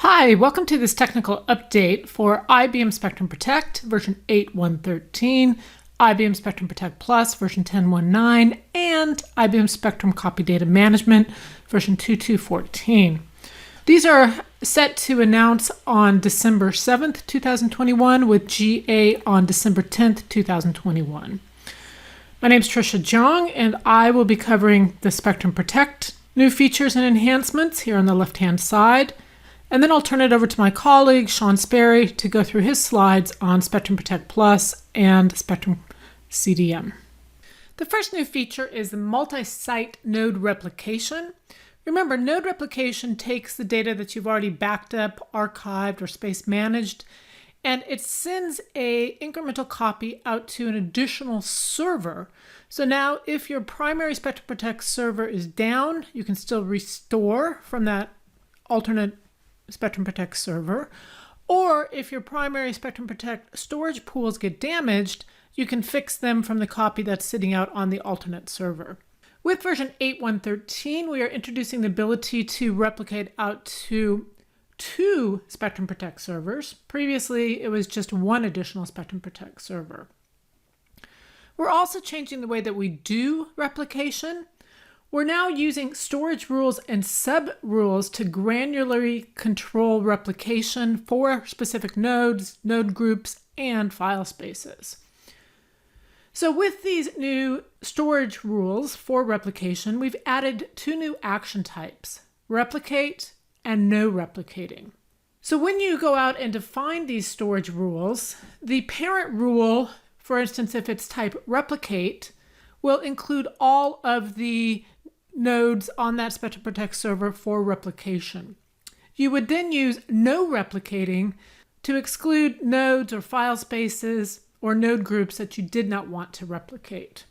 Hi, welcome to this technical update for IBM Spectrum Protect version 8.1.13, IBM Spectrum Protect Plus version 10.1.9, and IBM Spectrum Copy Data Management version 2.2.14. These are set to announce on December 7th, 2021 with GA on December 10th, 2021. My name is Trisha Jong, and I will be covering the Spectrum Protect new features and enhancements here on the left-hand side. And then I'll turn it over to my colleague, Sean Sperry, to go through his slides on Spectrum Protect Plus and Spectrum CDM. The first new feature is the multi-site node replication. Remember, node replication takes the data that you've already backed up, archived, or space managed, and it sends an incremental copy out to an additional server. So now if your primary Spectrum Protect server is down, you can still restore from that alternate Spectrum Protect server, or if your primary Spectrum Protect storage pools get damaged, you can fix them from the copy that's sitting out on the alternate server. With version 8.1.13, we are introducing the ability to replicate out to 2 Spectrum Protect servers. Previously, it was just 1 additional Spectrum Protect server. We're also changing the way that we do replication. We're now using storage rules and sub-rules to granularly control replication for specific nodes, node groups, and file spaces. So with these new storage rules for replication, we've added 2 new action types, replicate and no replicating. So when you go out and define these storage rules, the parent rule, for instance, if it's type replicate, will include all of the nodes on that Spectrum Protect server for replication. You would then use no replicating to exclude nodes or file spaces or node groups that you did not want to replicate.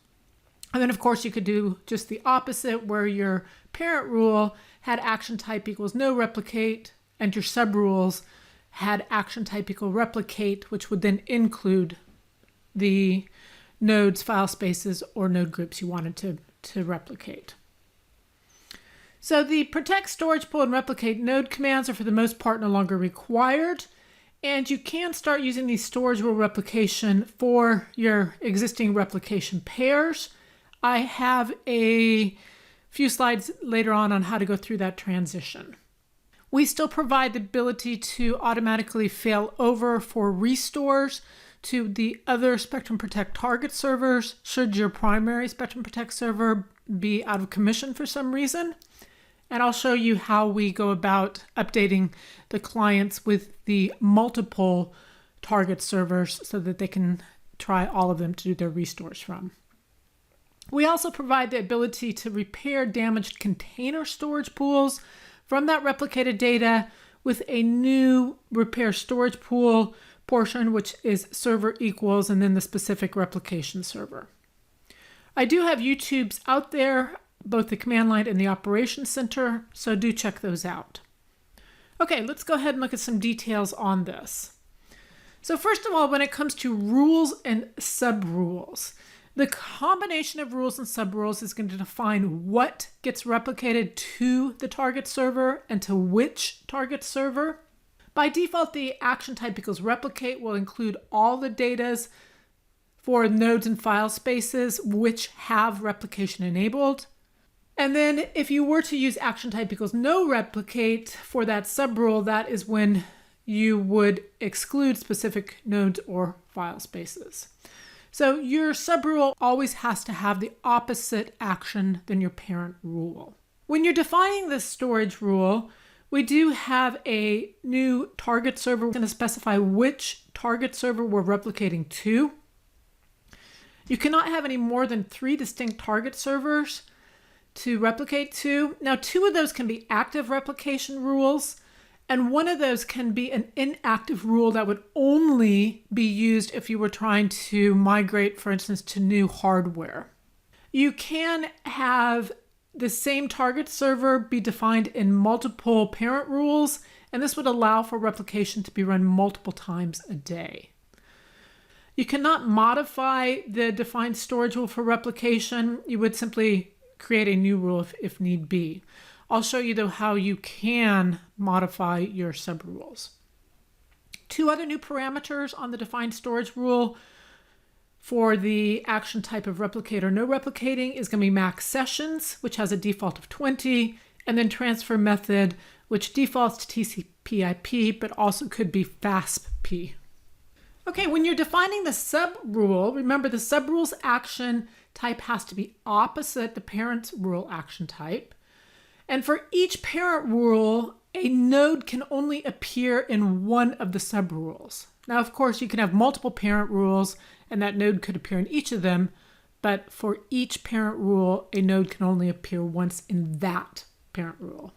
And then of course you could do just the opposite, where your parent rule had action type equals no replicate and your sub rules had action type equal replicate, which would then include the nodes, file spaces, or node groups you wanted to replicate. So the protect, storage pool, and replicate node commands are for the most part no longer required, and you can start using these storage rule replication for your existing replication pairs. I have a few slides later on how to go through that transition. We still provide the ability to automatically fail over for restores to the other Spectrum Protect target servers should your primary Spectrum Protect server be out of commission for some reason. And I'll show you how we go about updating the clients with the multiple target servers so that they can try all of them to do their restores from. We also provide the ability to repair damaged container storage pools from that replicated data with a new repair storage pool portion, which is server equals and then the specific replication server. I do have YouTubes out there, both the command line and the operations center, so do check those out. Okay, let's go ahead and look at some details on this. So first of all, when it comes to rules and sub-rules, the combination of rules and sub-rules is going to define what gets replicated to the target server and to which target server. By default, the action type equals replicate will include all the datas for nodes and file spaces which have replication enabled. And then if you were to use action type equals no replicate for that sub-rule, that is when you would exclude specific nodes or file spaces. So your sub-rule always has to have the opposite action than your parent rule. When you're defining this storage rule, we do have a new target server. We're going to specify which target server we're replicating to. You cannot have any more than 3 distinct target servers to replicate to. Now, 2 of those can be active replication rules, and 1 of those can be an inactive rule that would only be used if you were trying to migrate, for instance, to new hardware. You can have the same target server be defined in multiple parent rules, and this would allow for replication to be run multiple times a day. You cannot modify the defined storage rule for replication. You would simply create a new rule if need be. I'll show you though how you can modify your subrules. Two other new parameters on the defined storage rule for the action type of replicate or no replicating is going to be max sessions, which has a default of 20, and then transfer method, which defaults to TCP/IP, but also could be FASP-P. Okay, when you're defining the subrule, remember the subrule's action type has to be opposite the parent rule action type. And for each parent rule, a node can only appear in one of the subrules. Now, of course, you can have multiple parent rules, and that node could appear in each of them, but for each parent rule, a node can only appear once in that parent rule.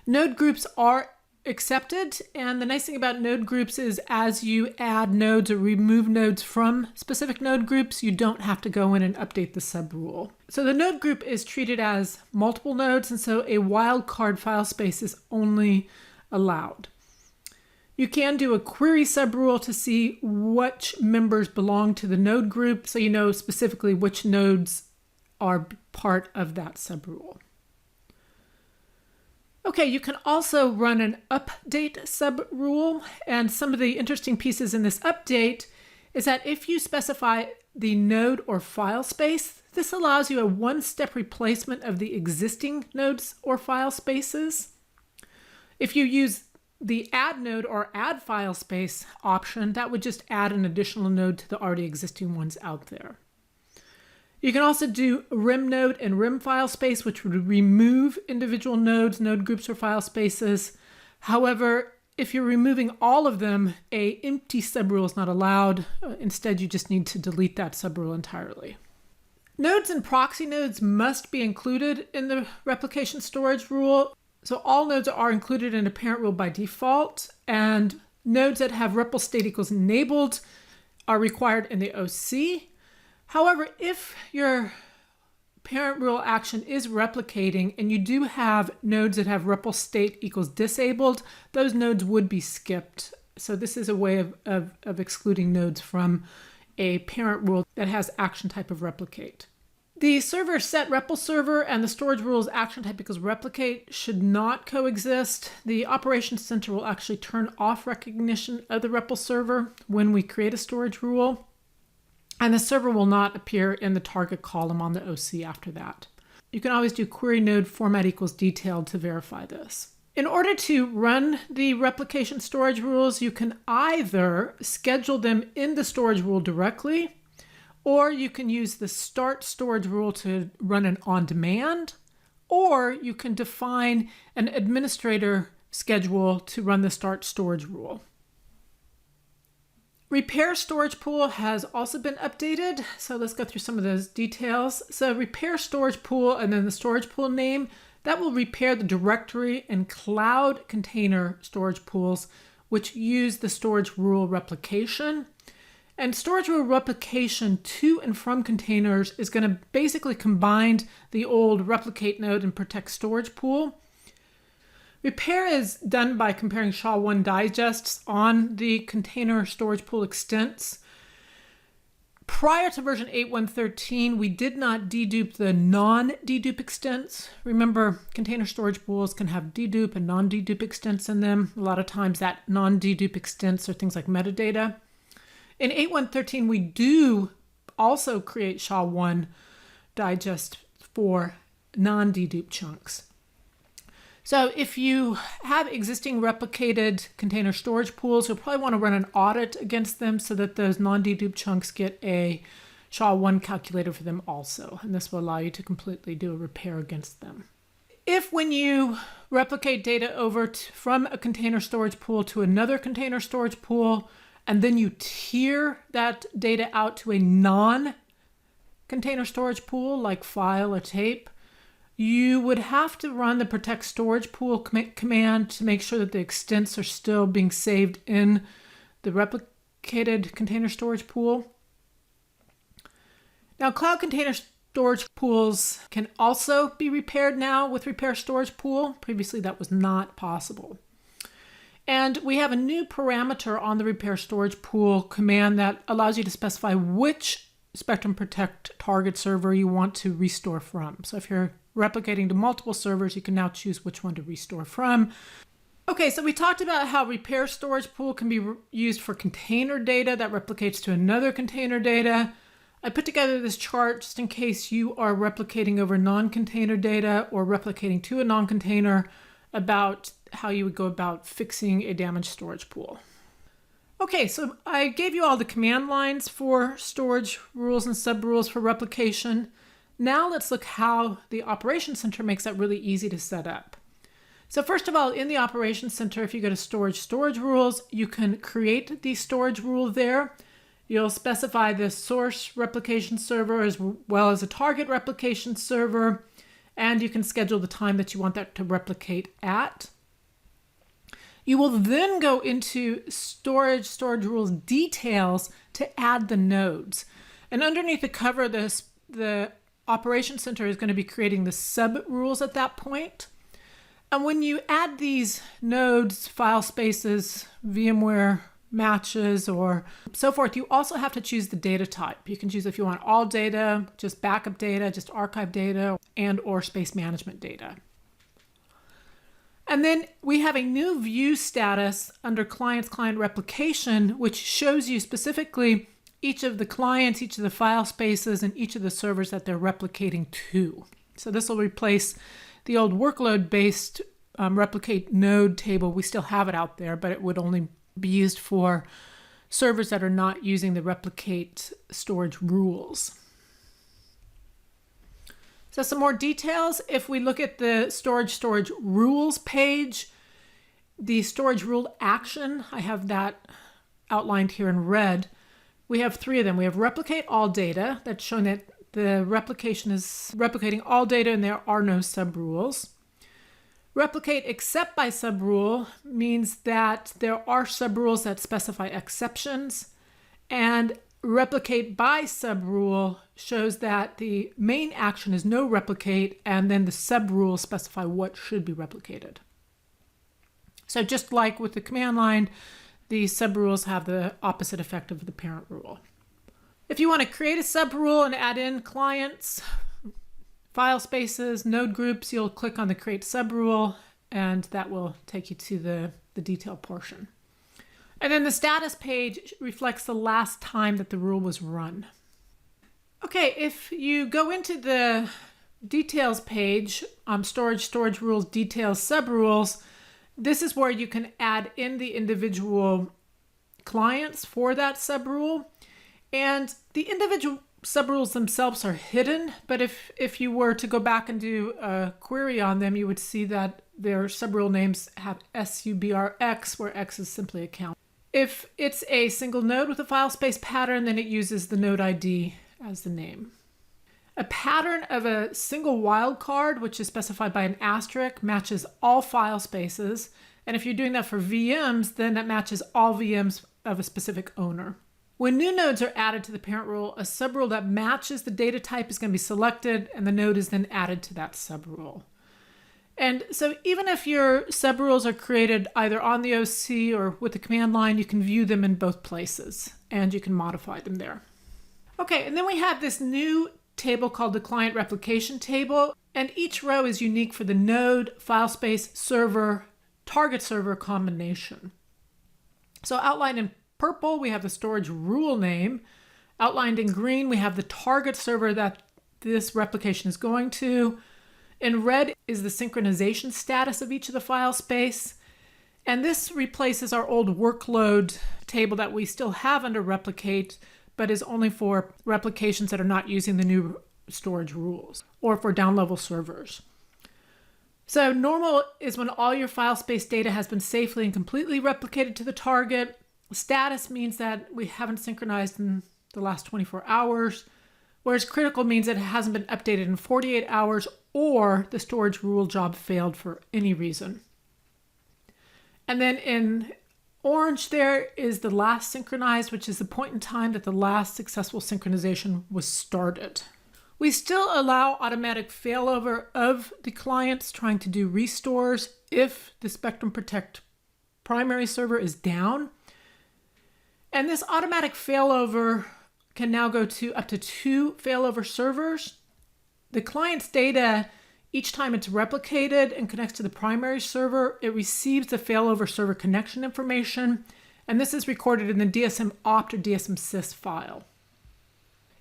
Node groups are accepted, and the nice thing about node groups is as you add nodes or remove nodes from specific node groups, you don't have to go in and update the subrule. So the node group is treated as multiple nodes, and so a wildcard file space is only allowed. You can do a query subrule to see which members belong to the node group, so you know specifically which nodes are part of that subrule. Okay, you can also run an update subrule, and some of the interesting pieces in this update is that if you specify the node or file space, this allows you a one-step replacement of the existing nodes or file spaces. If you use the add node or add file space option, that would just add an additional node to the already existing ones out there. You can also do rim node and rim file space, which would remove individual nodes, node groups, or file spaces. However, if you're removing all of them, an empty subrule is not allowed. Instead, you just need to delete that subrule entirely. Nodes and proxy nodes must be included in the replication storage rule. So all nodes are included in a parent rule by default, and nodes that have REPL state equals enabled are required in the OC. However, if your parent rule action is replicating and you do have nodes that have REPL state equals disabled, those nodes would be skipped. So this is a way of excluding nodes from a parent rule that has action type of replicate. The server set REPL server and the storage rule's action type equals replicate should not coexist. The operations center will actually turn off recognition of the REPL server when we create a storage rule. And the server will not appear in the target column on the OC after that. You can always do query node format equals detailed to verify this. In order to run the replication storage rules, you can either schedule them in the storage rule directly, or you can use the start storage rule to run an on-demand, or you can define an administrator schedule to run the start storage rule. Repair storage pool has also been updated, so let's go through some of those details. So repair storage pool and then the storage pool name, that will repair the directory and cloud container storage pools which use the storage rule replication. And storage rule replication to and from containers is going to basically combine the old replicate node and protect storage pool. Repair is done by comparing SHA-1 digests on the container storage pool extents. Prior to version 8.1.13, we did not dedupe the non-dedupe extents. Remember, container storage pools can have dedupe and non-dedupe extents in them. A lot of times that non-dedupe extents are things like metadata. In 8.1.13, we do also create SHA-1 digest for non-dedupe chunks. So if you have existing replicated container storage pools, you'll probably want to run an audit against them so that those non-dedupe chunks get a SHA-1 calculator for them also. And this will allow you to completely do a repair against them. If when you replicate data over from a container storage pool to another container storage pool, and then you tier that data out to a non-container storage pool like file or tape, you would have to run the protect storage pool command to make sure that the extents are still being saved in the replicated container storage pool. Now, cloud container storage pools can also be repaired now with repair storage pool. Previously, that was not possible. And we have a new parameter on the repair storage pool command that allows you to specify which Spectrum Protect target server you want to restore from. So if you're replicating to multiple servers, you can now choose which one to restore from. Okay, so we talked about how repair storage pool can be used for container data that replicates to another container data. I put together this chart just in case you are replicating over non-container data or replicating to a non-container, about how you would go about fixing a damaged storage pool. Okay, so I gave you all the command lines for storage rules and subrules for replication. Now let's look how the Operations Center makes that really easy to set up. So first of all, in the Operations Center, if you go to storage rules, you can create the storage rule there. You'll specify the source replication server as well as a target replication server, and you can schedule the time that you want that to replicate at. You will then go into storage rules details to add the nodes. And underneath the cover of this, the Operations Center is going to be creating the sub rules at that point. And when you add these nodes, file spaces, VMware matches, or so forth, you also have to choose the data type. You can choose if you want all data, just backup data, just archive data, and or space management data. And then we have a new view status under client replication, which shows you specifically each of the clients, each of the file spaces, and each of the servers that they're replicating to. So this will replace the old workload-based replicate node table. We still have it out there, but it would only be used for servers that are not using the replicate storage rules. So some more details. If we look at the storage rules page, the storage rule action, I have that outlined here in red. We have three of them. We have replicate all data. That's showing that the replication is replicating all data and there are no subrules. Replicate except by subrule means that there are subrules that specify exceptions. And replicate by subrule shows that the main action is no replicate, and then the subrules specify what should be replicated. So just like with the command line, the subrules have the opposite effect of the parent rule. If you want to create a subrule and add in clients, file spaces, node groups, you'll click on the create subrule, and that will take you to the detail portion. And then the status page reflects the last time that the rule was run. Okay, if you go into the details page, storage rules, details, subrules, this is where you can add in the individual clients for that subrule. And the individual subrules themselves are hidden, but if you were to go back and do a query on them, you would see that their subrule names have SUBRX, where X is simply a count. If it's a single node with a file space pattern, then it uses the node ID as the name. A pattern of a single wildcard, which is specified by an asterisk, matches all file spaces. And if you're doing that for VMs, then that matches all VMs of a specific owner. When new nodes are added to the parent rule, a subrule that matches the data type is going to be selected, and the node is then added to that subrule. And so even if your subrules are created either on the OC or with the command line, you can view them in both places, and you can modify them there. Okay, and then we have this new table called the client replication table, and each row is unique for the node, file space, server, target server combination. So outlined in purple, we have the storage rule name. Outlined in green, we have the target server that this replication is going to. In red is the synchronization status of each of the file space. And this replaces our old workload table that we still have under replicate, but is only for replications that are not using the new storage rules or for down-level servers. So normal is when all your file space data has been safely and completely replicated to the target. Status means that we haven't synchronized in the last 24 hours, whereas critical means that it hasn't been updated in 48 hours or the storage rule job failed for any reason. And then in orange there is the last synchronized, which is the point in time that the last successful synchronization was started. We still allow automatic failover of the clients trying to do restores if the Spectrum Protect primary server is down. And this automatic failover can now go to up to 2 failover servers. The client's data Each time it's replicated and connects to the primary server, it receives the failover server connection information, and this is recorded in the DSM opt or DSM sys file.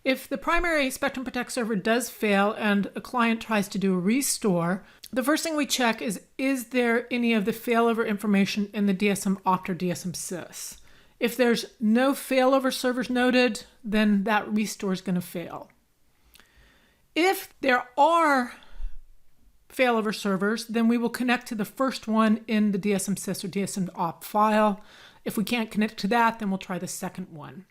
If the primary Spectrum Protect server does fail and a client tries to do a restore, the first thing we check is there any of the failover information in the DSM opt or DSM sys? If there's no failover servers noted, then that restore is going to fail. If there are failover servers, then we will connect to the first one in the DSM sys or DSM opt file. If we can't connect to that, then we'll try the second one.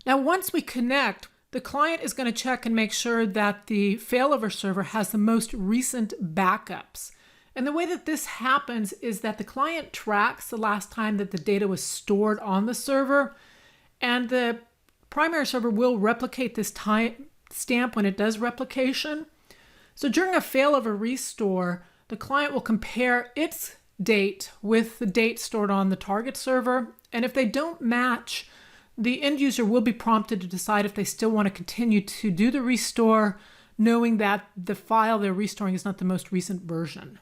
Now, once we connect, the client is going to check and make sure that the failover server has the most recent backups. And the way that this happens is that the client tracks the last time that the data was stored on the server, and the primary server will replicate this time stamp when it does replication. So during a failover restore, the client will compare its date with the date stored on the target server, and if they don't match, the end user will be prompted to decide if they still want to continue to do the restore, knowing that the file they're restoring is not the most recent version.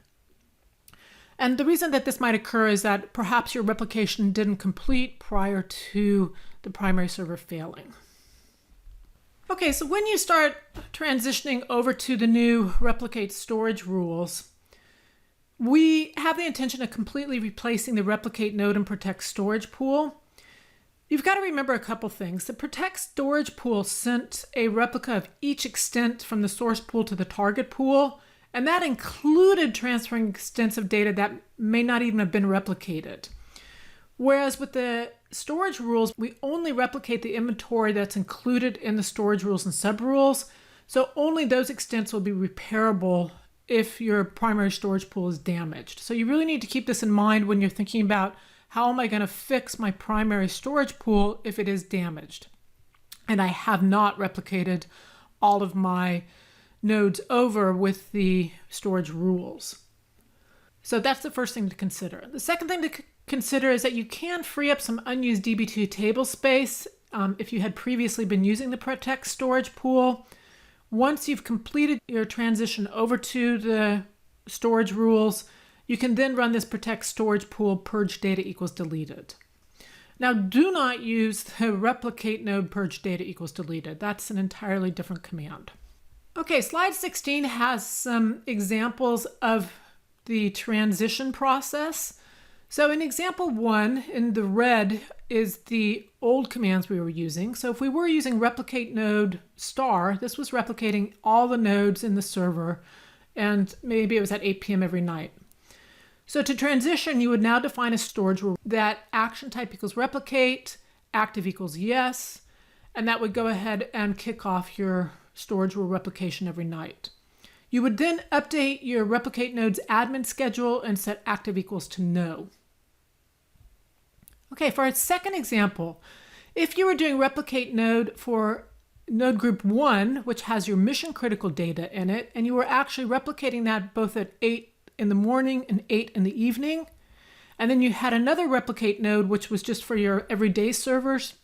And the reason that this might occur is that perhaps your replication didn't complete prior to the primary server failing. Okay, so when you start transitioning over to the new replicate storage rules, we have the intention of completely replacing the replicate node and protect storage pool. You've got to remember a couple things. The protect storage pool sent a replica of each extent from the source pool to the target pool, and that included transferring extensive data that may not even have been replicated. Whereas with the storage rules, we only replicate the inventory that's included in the storage rules and subrules, so only those extents will be repairable if your primary storage pool is damaged. So you really need to keep this in mind when you're thinking about how am I going to fix my primary storage pool if it is damaged? And I have not replicated all of my nodes over with the storage rules. So that's the first thing to consider. The second thing to consider is that you can free up some unused Db2 tablespace if you had previously been using the Protect storage pool. Once you've completed your transition over to the storage rules, you can then run this protect storage pool purge data equals deleted. Now, do not use the replicate node purge data equals deleted. That's an entirely different command. Okay, slide 16 has some examples of the transition process. So in example 1, in the red is the old commands we were using. So if we were using replicate node star, this was replicating all the nodes in the server, and maybe it was at 8 p.m. every night. So to transition, you would now define a storage rule that action type equals replicate, active equals yes, and that would go ahead and kick off your storage rule replication every night. You would then update your replicate node's admin schedule and set active equals to no. Okay, for our second example, if you were doing replicate node for node group 1, which has your mission critical data in it, and you were actually replicating that both at 8 in the morning and 8 in the evening. And then you had another replicate node, which was just for your everyday servers,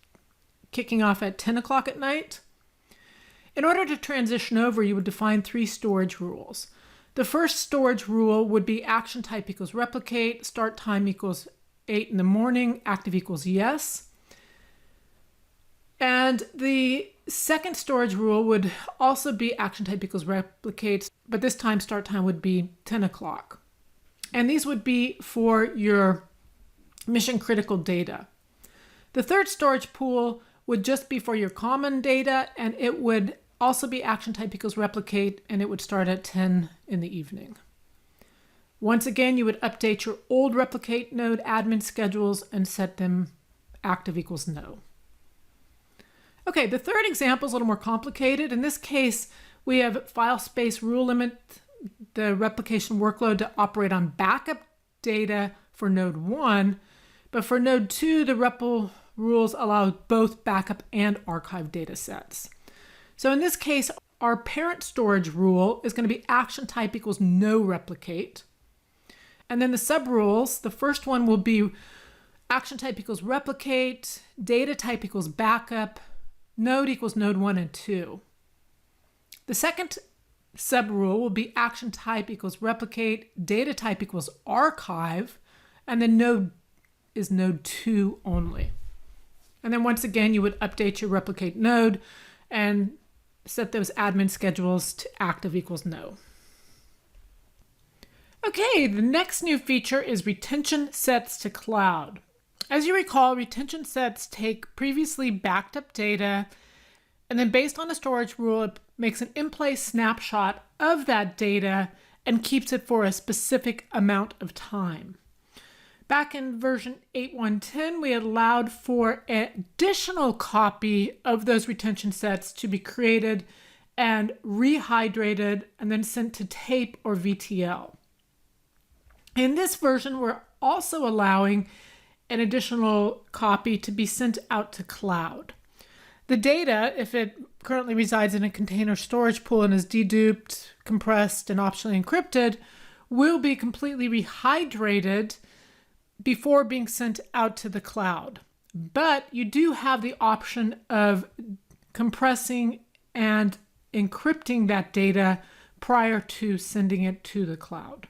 kicking off at 10 o'clock at night. In order to transition over, you would define 3 storage rules. The first storage rule would be action type equals replicate, start time equals 8 in the morning, active equals yes. And the second storage rule would also be action type equals replicate, but this time start time would be 10 o'clock. And these would be for your mission critical data. The third storage pool would just be for your common data, and it would also be action type equals replicate, and it would start at 10 in the evening. Once again, you would update your old replicate node admin schedules and set them active equals no. Okay, the third example is a little more complicated. In this case, we have file space rule limit the replication workload to operate on backup data for node 1, but for node 2, the REPL rules allow both backup and archive data sets. So in this case, our parent storage rule is going to be action type equals no replicate. And then the subrules, the first one will be action type equals replicate, data type equals backup, node equals node 1 and 2. The second subrule will be action type equals replicate, data type equals archive, and then node is node 2 only. And then once again, you would update your replicate node and set those admin schedules to active equals no. Okay, the next new feature is retention sets to cloud. As you recall, retention sets take previously backed up data, and then based on a storage rule, it makes an in-place snapshot of that data and keeps it for a specific amount of time. Back in version 8.1.10, we allowed for an additional copy of those retention sets to be created and rehydrated and then sent to tape or VTL. In this version, we're also allowing an additional copy to be sent out to cloud. The data, if it currently resides in a container storage pool and is deduped, compressed, and optionally encrypted, will be completely rehydrated before being sent out to the cloud. But you do have the option of compressing and encrypting that data prior to sending it to the cloud.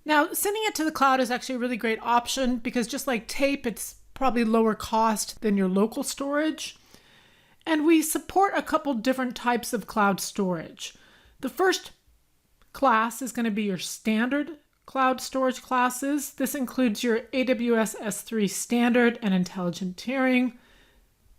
Now, sending it to the cloud is actually a really great option because just like tape, it's probably lower cost than your local storage. And we support a couple different types of cloud storage. The first class is going to be your standard cloud storage classes. This includes your AWS S3 standard and intelligent tiering.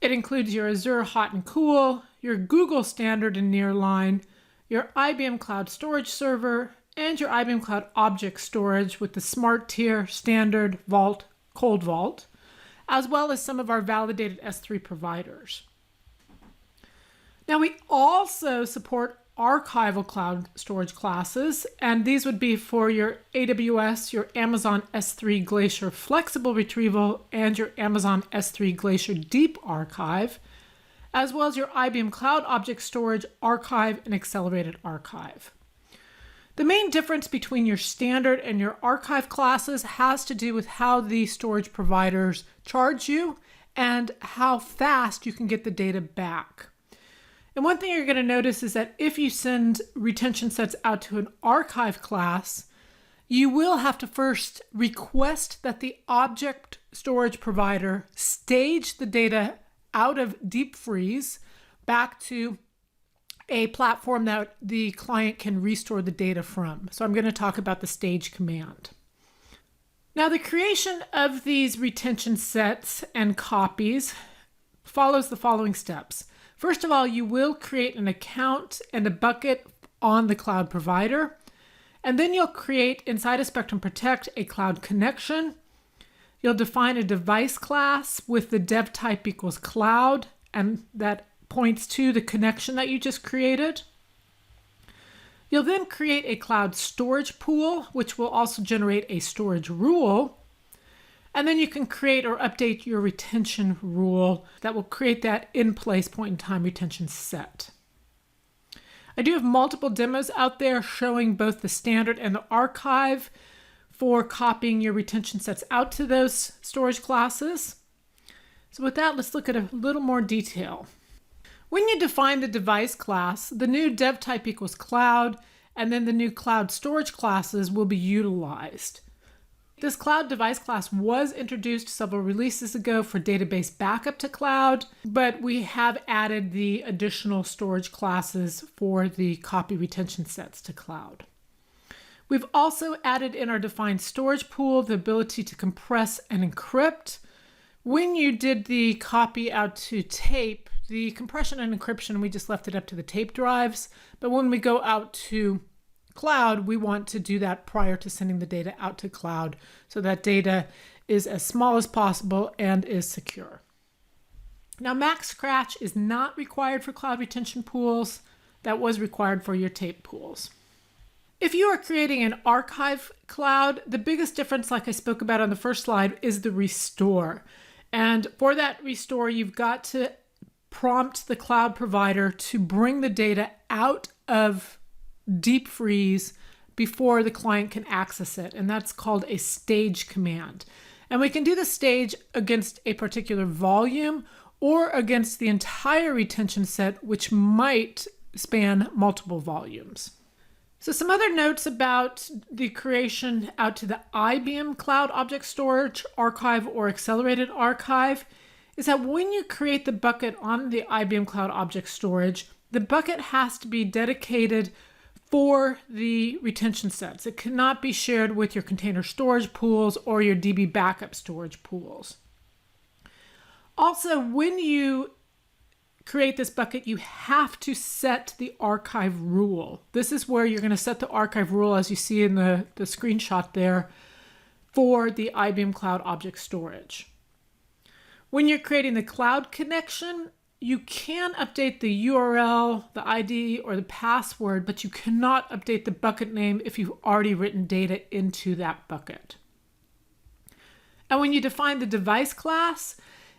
It includes your Azure hot and cool, your Google standard and nearline, your IBM Cloud Storage Server, and your IBM Cloud Object Storage with the Smart Tier, Standard, Vault, Cold Vault, as well as some of our validated S3 providers. Now we also support archival cloud storage classes, and these would be for your AWS, your Amazon S3 Glacier Flexible Retrieval, and your Amazon S3 Glacier Deep Archive, as well as your IBM Cloud Object Storage Archive and Accelerated Archive. The main difference between your standard and your archive classes has to do with how the storage providers charge you and how fast you can get the data back. And one thing you're going to notice is that if you send retention sets out to an archive class, you will have to first request that the object storage provider stage the data out of deep freeze back to a platform that the client can restore the data from. So I'm going to talk about the stage command. Now, the creation of these retention sets and copies follows the following steps. First of all, you will create an account and a bucket on the cloud provider, and then you'll create inside of Spectrum Protect a cloud connection. You'll define a device class with the dev type equals cloud, and that points to the connection that you just created. You'll then create a cloud storage pool, which will also generate a storage rule. And then you can create or update your retention rule that will create that in-place point-in-time retention set. I do have multiple demos out there showing both the standard and the archive for copying your retention sets out to those storage classes. So with that, let's look at a little more detail. When you define the device class, the new dev type equals cloud, and then the new cloud storage classes will be utilized. This cloud device class was introduced several releases ago for database backup to cloud, but we have added the additional storage classes for the copy retention sets to cloud. We've also added in our defined storage pool the ability to compress and encrypt. When you did the copy out to tape, the compression and encryption, we just left it up to the tape drives. But when we go out to cloud, we want to do that prior to sending the data out to cloud so that data is as small as possible and is secure. Now, max scratch is not required for cloud retention pools. That was required for your tape pools. If you are creating an archive cloud, the biggest difference, like I spoke about on the first slide, is the restore. And for that restore, you've got to prompt the cloud provider to bring the data out of deep freeze before the client can access it. And that's called a stage command. And we can do the stage against a particular volume or against the entire retention set, which might span multiple volumes. So some other notes about the creation out to the IBM Cloud Object Storage Archive or Accelerated Archive is that when you create the bucket on the IBM Cloud Object Storage, the bucket has to be dedicated for the retention sets. It cannot be shared with your container storage pools or your DB backup storage pools. Also, when you create this bucket, you have to set the archive rule. This is where you're going to set the archive rule, as you see in the screenshot there, for the IBM Cloud Object Storage. When you're creating the cloud connection, you can update the URL, the ID, or the password, but you cannot update the bucket name if you've already written data into that bucket. And when you define the device class,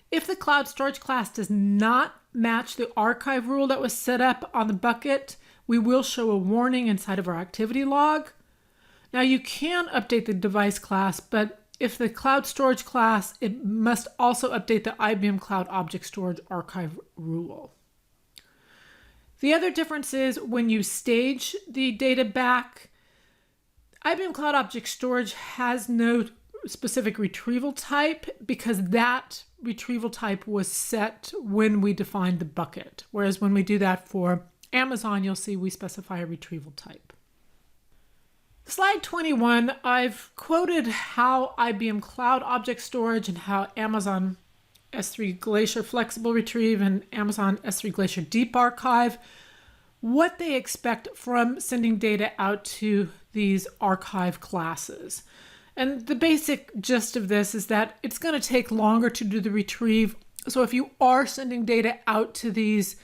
if the cloud storage class does not match the archive rule that was set up on the bucket, we will show a warning inside of our activity log. Now you can update the device class, but if the cloud storage class, it must also update the IBM Cloud Object Storage Archive rule. The other difference is when you stage the data back, IBM Cloud Object Storage has no specific retrieval type because that retrieval type was set when we defined the bucket. Whereas when we do that for Amazon, you'll see we specify a retrieval type. Slide 21, I've quoted how IBM Cloud Object Storage and how Amazon S3 Glacier Flexible Retrieve and Amazon S3 Glacier Deep Archive, what they expect from sending data out to these archive classes. And the basic gist of this is that it's going to take longer to do the retrieve. So if you are sending data out to these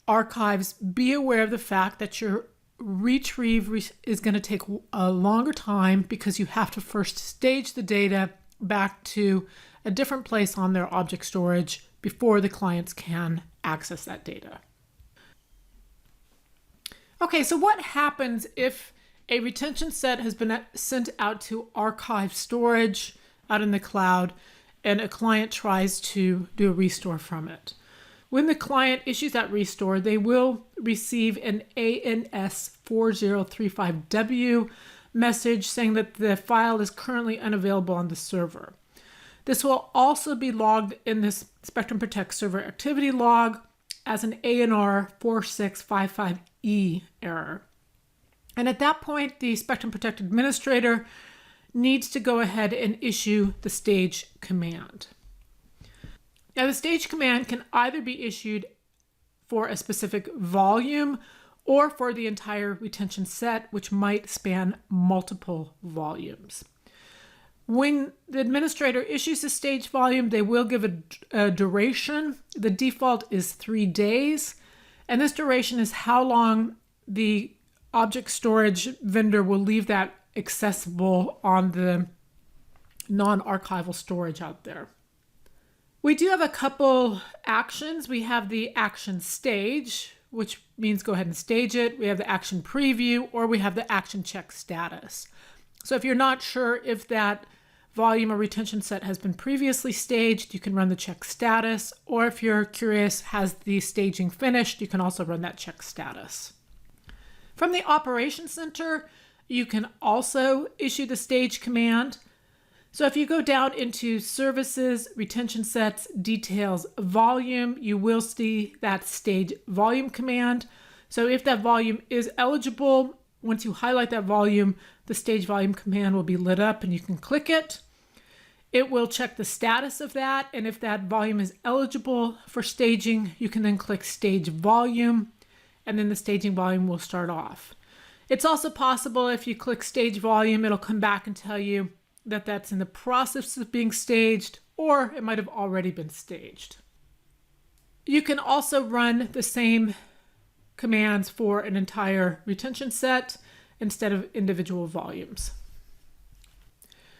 archives, be aware of the fact that your retrieve is going to take a longer time because you have to first stage the data back to a different place on their object storage before the clients can access that data. Okay, so what happens if a retention set has been sent out to archive storage out in the cloud and a client tries to do a restore from it? When the client issues that restore, they will receive an ANS4035W message saying that the file is currently unavailable on the server. This will also be logged in this Spectrum Protect server activity log as an ANR 4655E error. And at that point, the Spectrum Protect administrator needs to go ahead and issue the stage command. Now, the stage command can either be issued for a specific volume or for the entire retention set, which might span multiple volumes. When the administrator issues a stage volume, they will give a duration. The default is 3 days, and this duration is how long the object storage vendor will leave that accessible on the non-archival storage out there. We do have a couple actions. We have the action stage, which means go ahead and stage it. We have the action preview, or we have the action check status. So if you're not sure if that volume or retention set has been previously staged, you can run the check status. Or if you're curious, has the staging finished, you can also run that check status. From the Operations Center, you can also issue the stage command. So if you go down into Services, Retention Sets, Details, Volume, you will see that stage volume command. So if that volume is eligible, once you highlight that volume, the stage volume command will be lit up and you can click it. It will check the status of that, and if that volume is eligible for staging, you can then click Stage Volume, and then the staging volume will start off. It's also possible if you click Stage Volume, it'll come back and tell you that that's in the process of being staged, or it might have already been staged. You can also run the same commands for an entire retention set instead of individual volumes.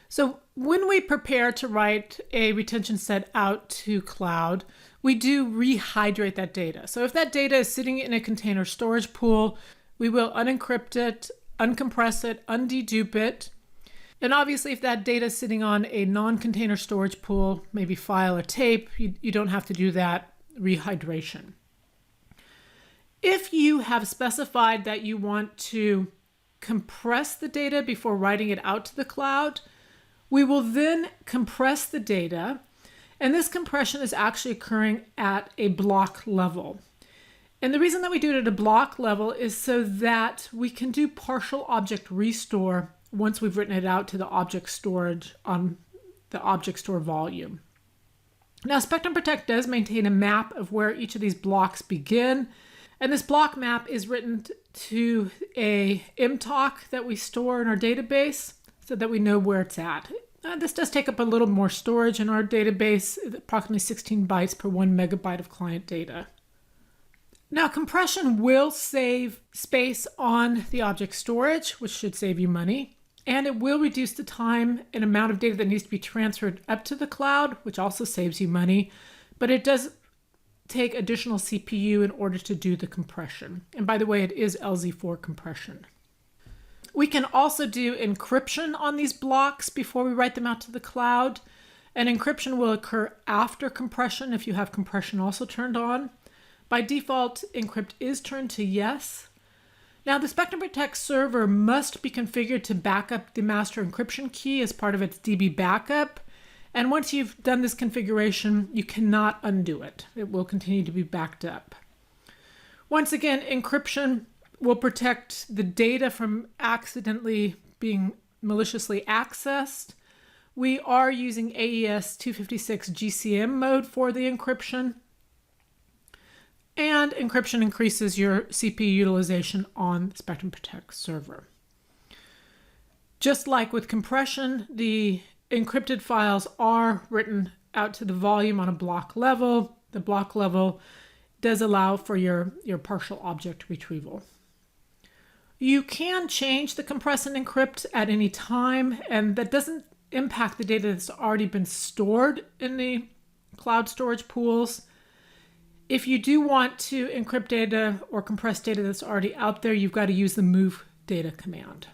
So when we prepare to write a retention set out to cloud, we do rehydrate that data. So if that data is sitting in a container storage pool, we will unencrypt it, uncompress it, undedupe it. And obviously, if that data is sitting on a non-container storage pool, maybe file or tape, you don't have to do that rehydration. If you have specified that you want to compress the data before writing it out to the cloud, we will then compress the data, and this compression is actually occurring at a block level. And the reason that we do it at a block level is so that we can do partial object restore once we've written it out to the object storage on the object store volume. Now, Spectrum Protect does maintain a map of where each of these blocks begin, and this block map is written to a mtalk that we store in our database so that we know where it's at. This does take up a little more storage in our database, approximately 16 bytes per 1 megabyte of client data. Now, compression will save space on the object storage, which should save you money, and it will reduce the time and amount of data that needs to be transferred up to the cloud, which also saves you money, but it does take additional CPU in order to do the compression. And by the way, it is LZ4 compression. We can also do encryption on these blocks before we write them out to the cloud, and encryption will occur after compression if you have compression also turned on. By default, Encrypt is turned to yes. Now, the Spectrum Protect server must be configured to back up the master encryption key as part of its DB backup. And once you've done this configuration, you cannot undo it. It will continue to be backed up. Once again, encryption will protect the data from accidentally being maliciously accessed. We are using AES 256 GCM mode for the encryption. And encryption increases your CPU utilization on the Spectrum Protect server. Just like with compression, the encrypted files are written out to the volume on a block level. The block level does allow for your partial object retrieval. You can change the compress and encrypt at any time, and that doesn't impact the data that's already been stored in the cloud storage pools. If you do want to encrypt data or compress data that's already out there, you've got to use the move data command.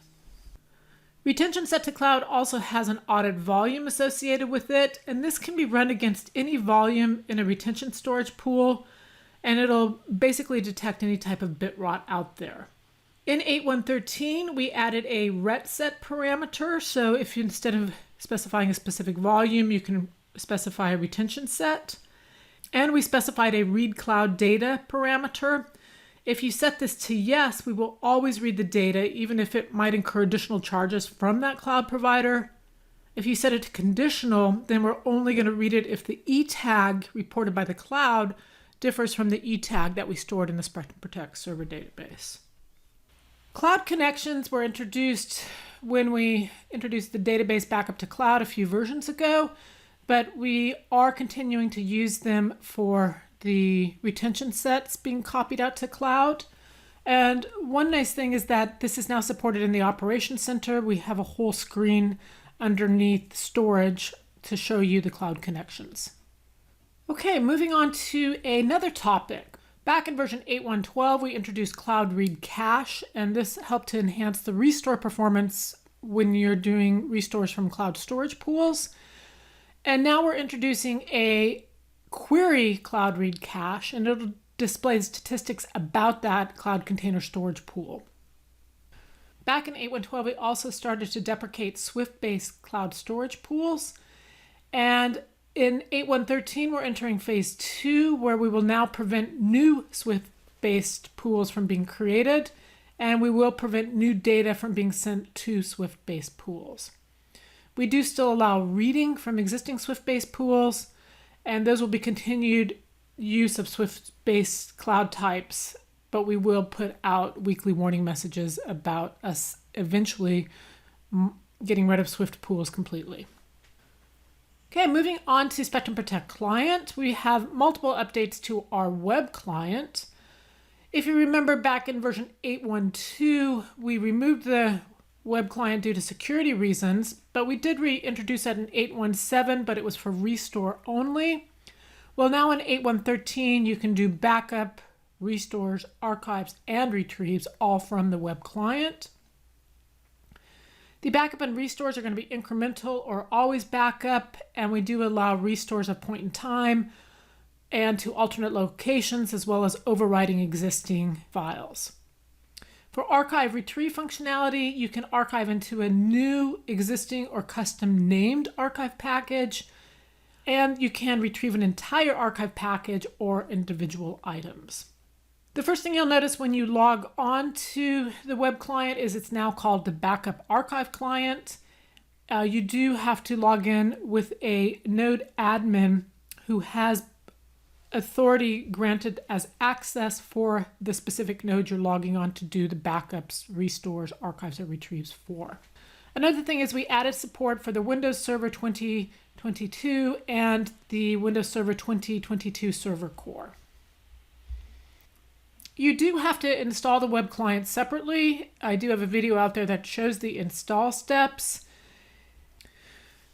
Retention set to cloud also has an audit volume associated with it, and this can be run against any volume in a retention storage pool, and it'll basically detect any type of bit rot out there. In 8.1.13, we added a ret set parameter, so if you, instead of specifying a specific volume, you can specify a retention set. And we specified a read cloud data parameter. If you set this to yes, we will always read the data, even if it might incur additional charges from that cloud provider. If you set it to conditional, then we're only going to read it if the E tag reported by the cloud differs from the E tag that we stored in the Spectrum Protect server database. Cloud connections were introduced when we introduced the database backup to cloud a few versions ago, but we are continuing to use them for the retention sets being copied out to cloud. And one nice thing is that this is now supported in the Operations Center. We have a whole screen underneath storage to show you the cloud connections. Okay, moving on to another topic. Back in version 8.1.12, we introduced Cloud Read Cache, and this helped to enhance the restore performance when you're doing restores from cloud storage pools. And now we're introducing a query Cloud Read Cache, and it'll display statistics about that cloud container storage pool. Back in 8.1.12, we also started to deprecate Swift-based cloud storage pools. And in 8.1.13, we're entering phase 2, where we will now prevent new Swift-based pools from being created, and we will prevent new data from being sent to Swift-based pools. We do still allow reading from existing Swift-based pools, and those will be continued use of Swift-based cloud types, but we will put out weekly warning messages about us eventually getting rid of Swift pools completely. Okay, moving on to Spectrum Protect Client, we have multiple updates to our web client. If you remember back in version 8.1.2, we removed the web client due to security reasons, but we did reintroduce that in 8.1.7, but it was for restore only. Well, now in 8.1.13, you can do backup, restores, archives, and retrieves all from the web client. The backup and restores are going to be incremental or always backup, and we do allow restores of point in time. and to alternate locations, as well as overwriting existing files. For archive retrieve functionality, you can archive into a new, existing, or custom named archive package, and you can retrieve an entire archive package or individual items. The first thing you'll notice when you log on to the web client is it's now called the Backup Archive Client. You do have to log in with a node admin who has authority granted as access for the specific node you're logging on to do the backups, restores, archives, or retrieves for. Another thing is we added support for the Windows Server 2022 and the Windows Server 2022 Server Core. You do have to install the web client separately. I do have a video out there that shows the install steps.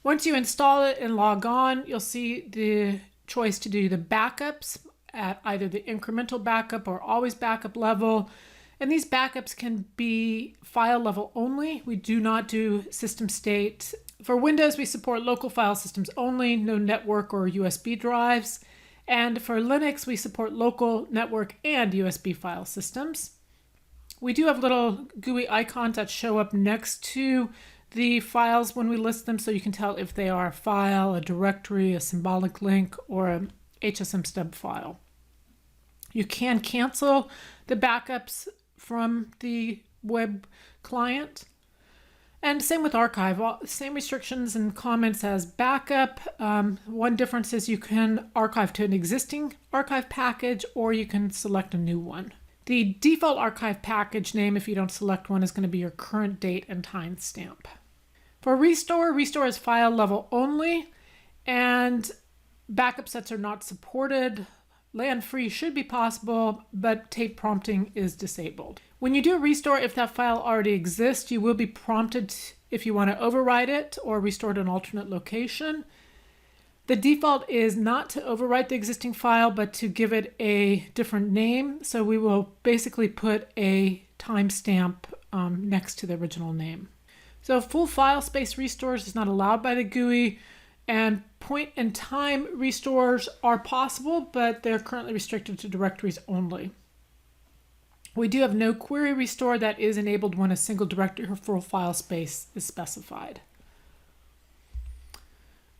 Once you install it and log on, you'll see the choice to do the backups at either the incremental backup or always backup level. And these backups can be file level only. We do not do system state. For Windows, we support local file systems only, no network or USB drives. And for Linux, we support local, network, and USB file systems. We do have little GUI icons that show up next to the files when we list them, so you can tell if they are a file, a directory, a symbolic link, or a HSM stub file. You can cancel the backups from the web client. And same with archive, same restrictions and comments as backup. One difference is you can archive to an existing archive package, or you can select a new one. The default archive package name, if you don't select one, is going to be your current date and timestamp. For restore is file level only, and backup sets are not supported. Land free should be possible, but tape prompting is disabled. When you do a restore, if that file already exists, you will be prompted if you want to overwrite it or restore to an alternate location. The default is not to overwrite the existing file, but to give it a different name. So we will basically put a timestamp next to the original name. So full file space restores is not allowed by the GUI, and point in time restores are possible, but they're currently restricted to directories only. We do have no query restore that is enabled when a single directory or full file space is specified.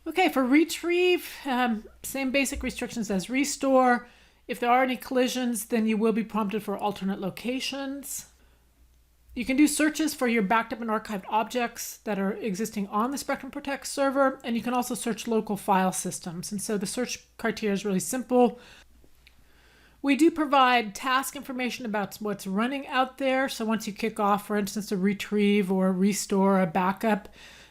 Okay, for retrieve, same basic restrictions as restore. If there are any collisions, then you will be prompted for alternate locations. You can do searches for your backed up and archived objects that are existing on the Spectrum Protect server, and you can also search local file systems. And so the search criteria is really simple. We do provide task information about what's running out there. So once you kick off, for instance, a retrieve or restore, a backup,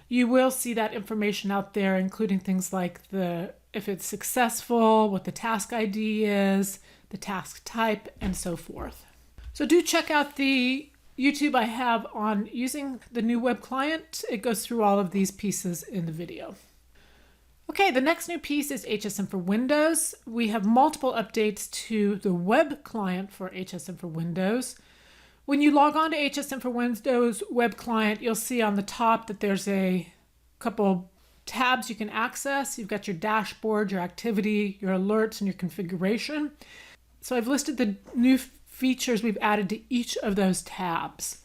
you will see that information out there, including things like if it's successful, what the task ID is, the task type, and so forth. So do check out the YouTube I have on using the new web client. It goes through all of these pieces in the video. Okay, the next new piece is HSM for Windows. We have multiple updates to the web client for HSM for Windows. When you log on to HSM for Windows web client, you'll see on the top that there's a couple tabs you can access. You've got your dashboard, your activity, your alerts, and your configuration. So I've listed the new features we've added to each of those tabs.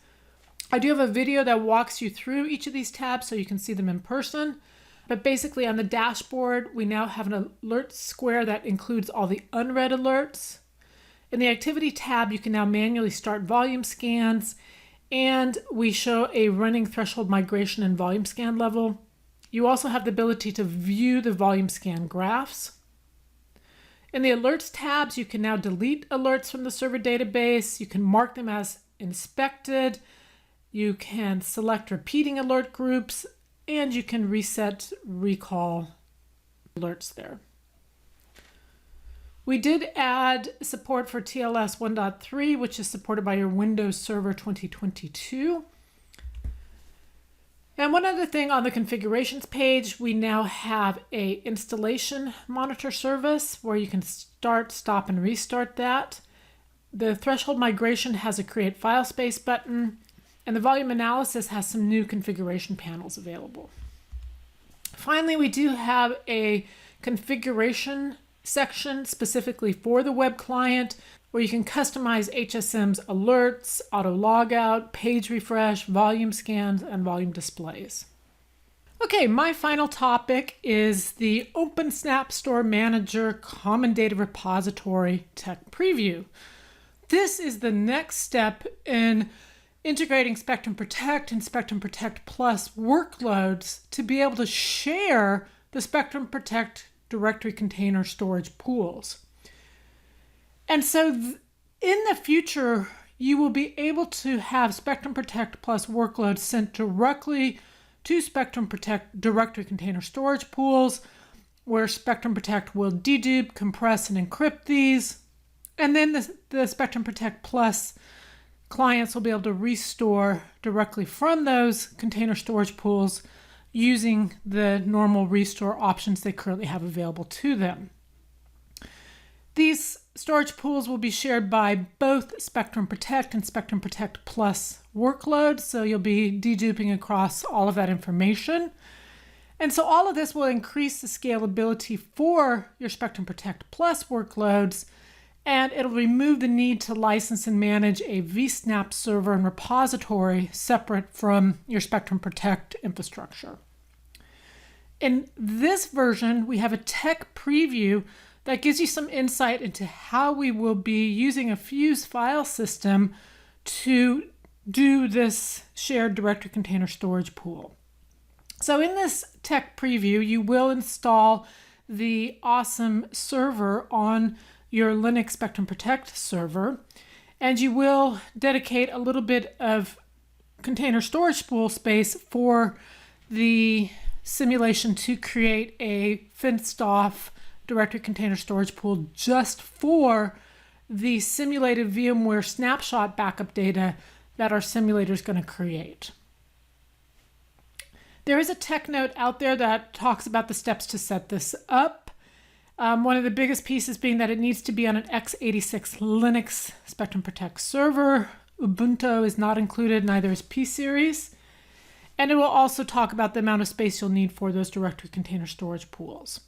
I do have a video that walks you through each of these tabs so you can see them in person. But basically on the dashboard, we now have an alert square that includes all the unread alerts. In the activity tab, you can now manually start volume scans, and we show a running threshold migration and volume scan level. You also have the ability to view the volume scan graphs. In the alerts tabs, you can now delete alerts from the server database. You can mark them as inspected. You can select repeating alert groups, and you can reset recall alerts there. We did add support for TLS 1.3, which is supported by your Windows Server 2022. And one other thing on the configurations page, we now have a installation monitor service where you can start, stop, and restart that. The threshold migration has a create file space button, and the volume analysis has some new configuration panels available. Finally, we do have a configuration section specifically for the web client where you can customize HSM's alerts, auto logout, page refresh, volume scans, and volume displays. Okay, my final topic is the Open Snapstore Manager Common Data Repository Tech Preview. This is the next step in integrating Spectrum Protect and Spectrum Protect Plus workloads to be able to share the Spectrum Protect directory container storage pools. And so in the future, you will be able to have Spectrum Protect Plus workloads sent directly to Spectrum Protect directory container storage pools, where Spectrum Protect will dedupe, compress, and encrypt these. And then the Spectrum Protect Plus clients will be able to restore directly from those container storage pools using the normal restore options they currently have available to them. These storage pools will be shared by both Spectrum Protect and Spectrum Protect Plus workloads, so you'll be deduping across all of that information. And so all of this will increase the scalability for your Spectrum Protect Plus workloads, and it'll remove the need to license and manage a vSnap server and repository separate from your Spectrum Protect infrastructure. In this version, we have a tech preview that gives you some insight into how we will be using a Fuse file system to do this shared directory container storage pool. So in this tech preview, you will install the awesome server on your Linux Spectrum Protect server, and you will dedicate a little bit of container storage pool space for the simulation to create a fenced off directory container storage pool just for the simulated VMware snapshot backup data that our simulator is going to create. There is a tech note out there that talks about the steps to set this up. One of the biggest pieces being that it needs to be on an x86 Linux Spectrum Protect server. Ubuntu is not included, neither is P-Series. And it will also talk about the amount of space you'll need for those directory container storage pools.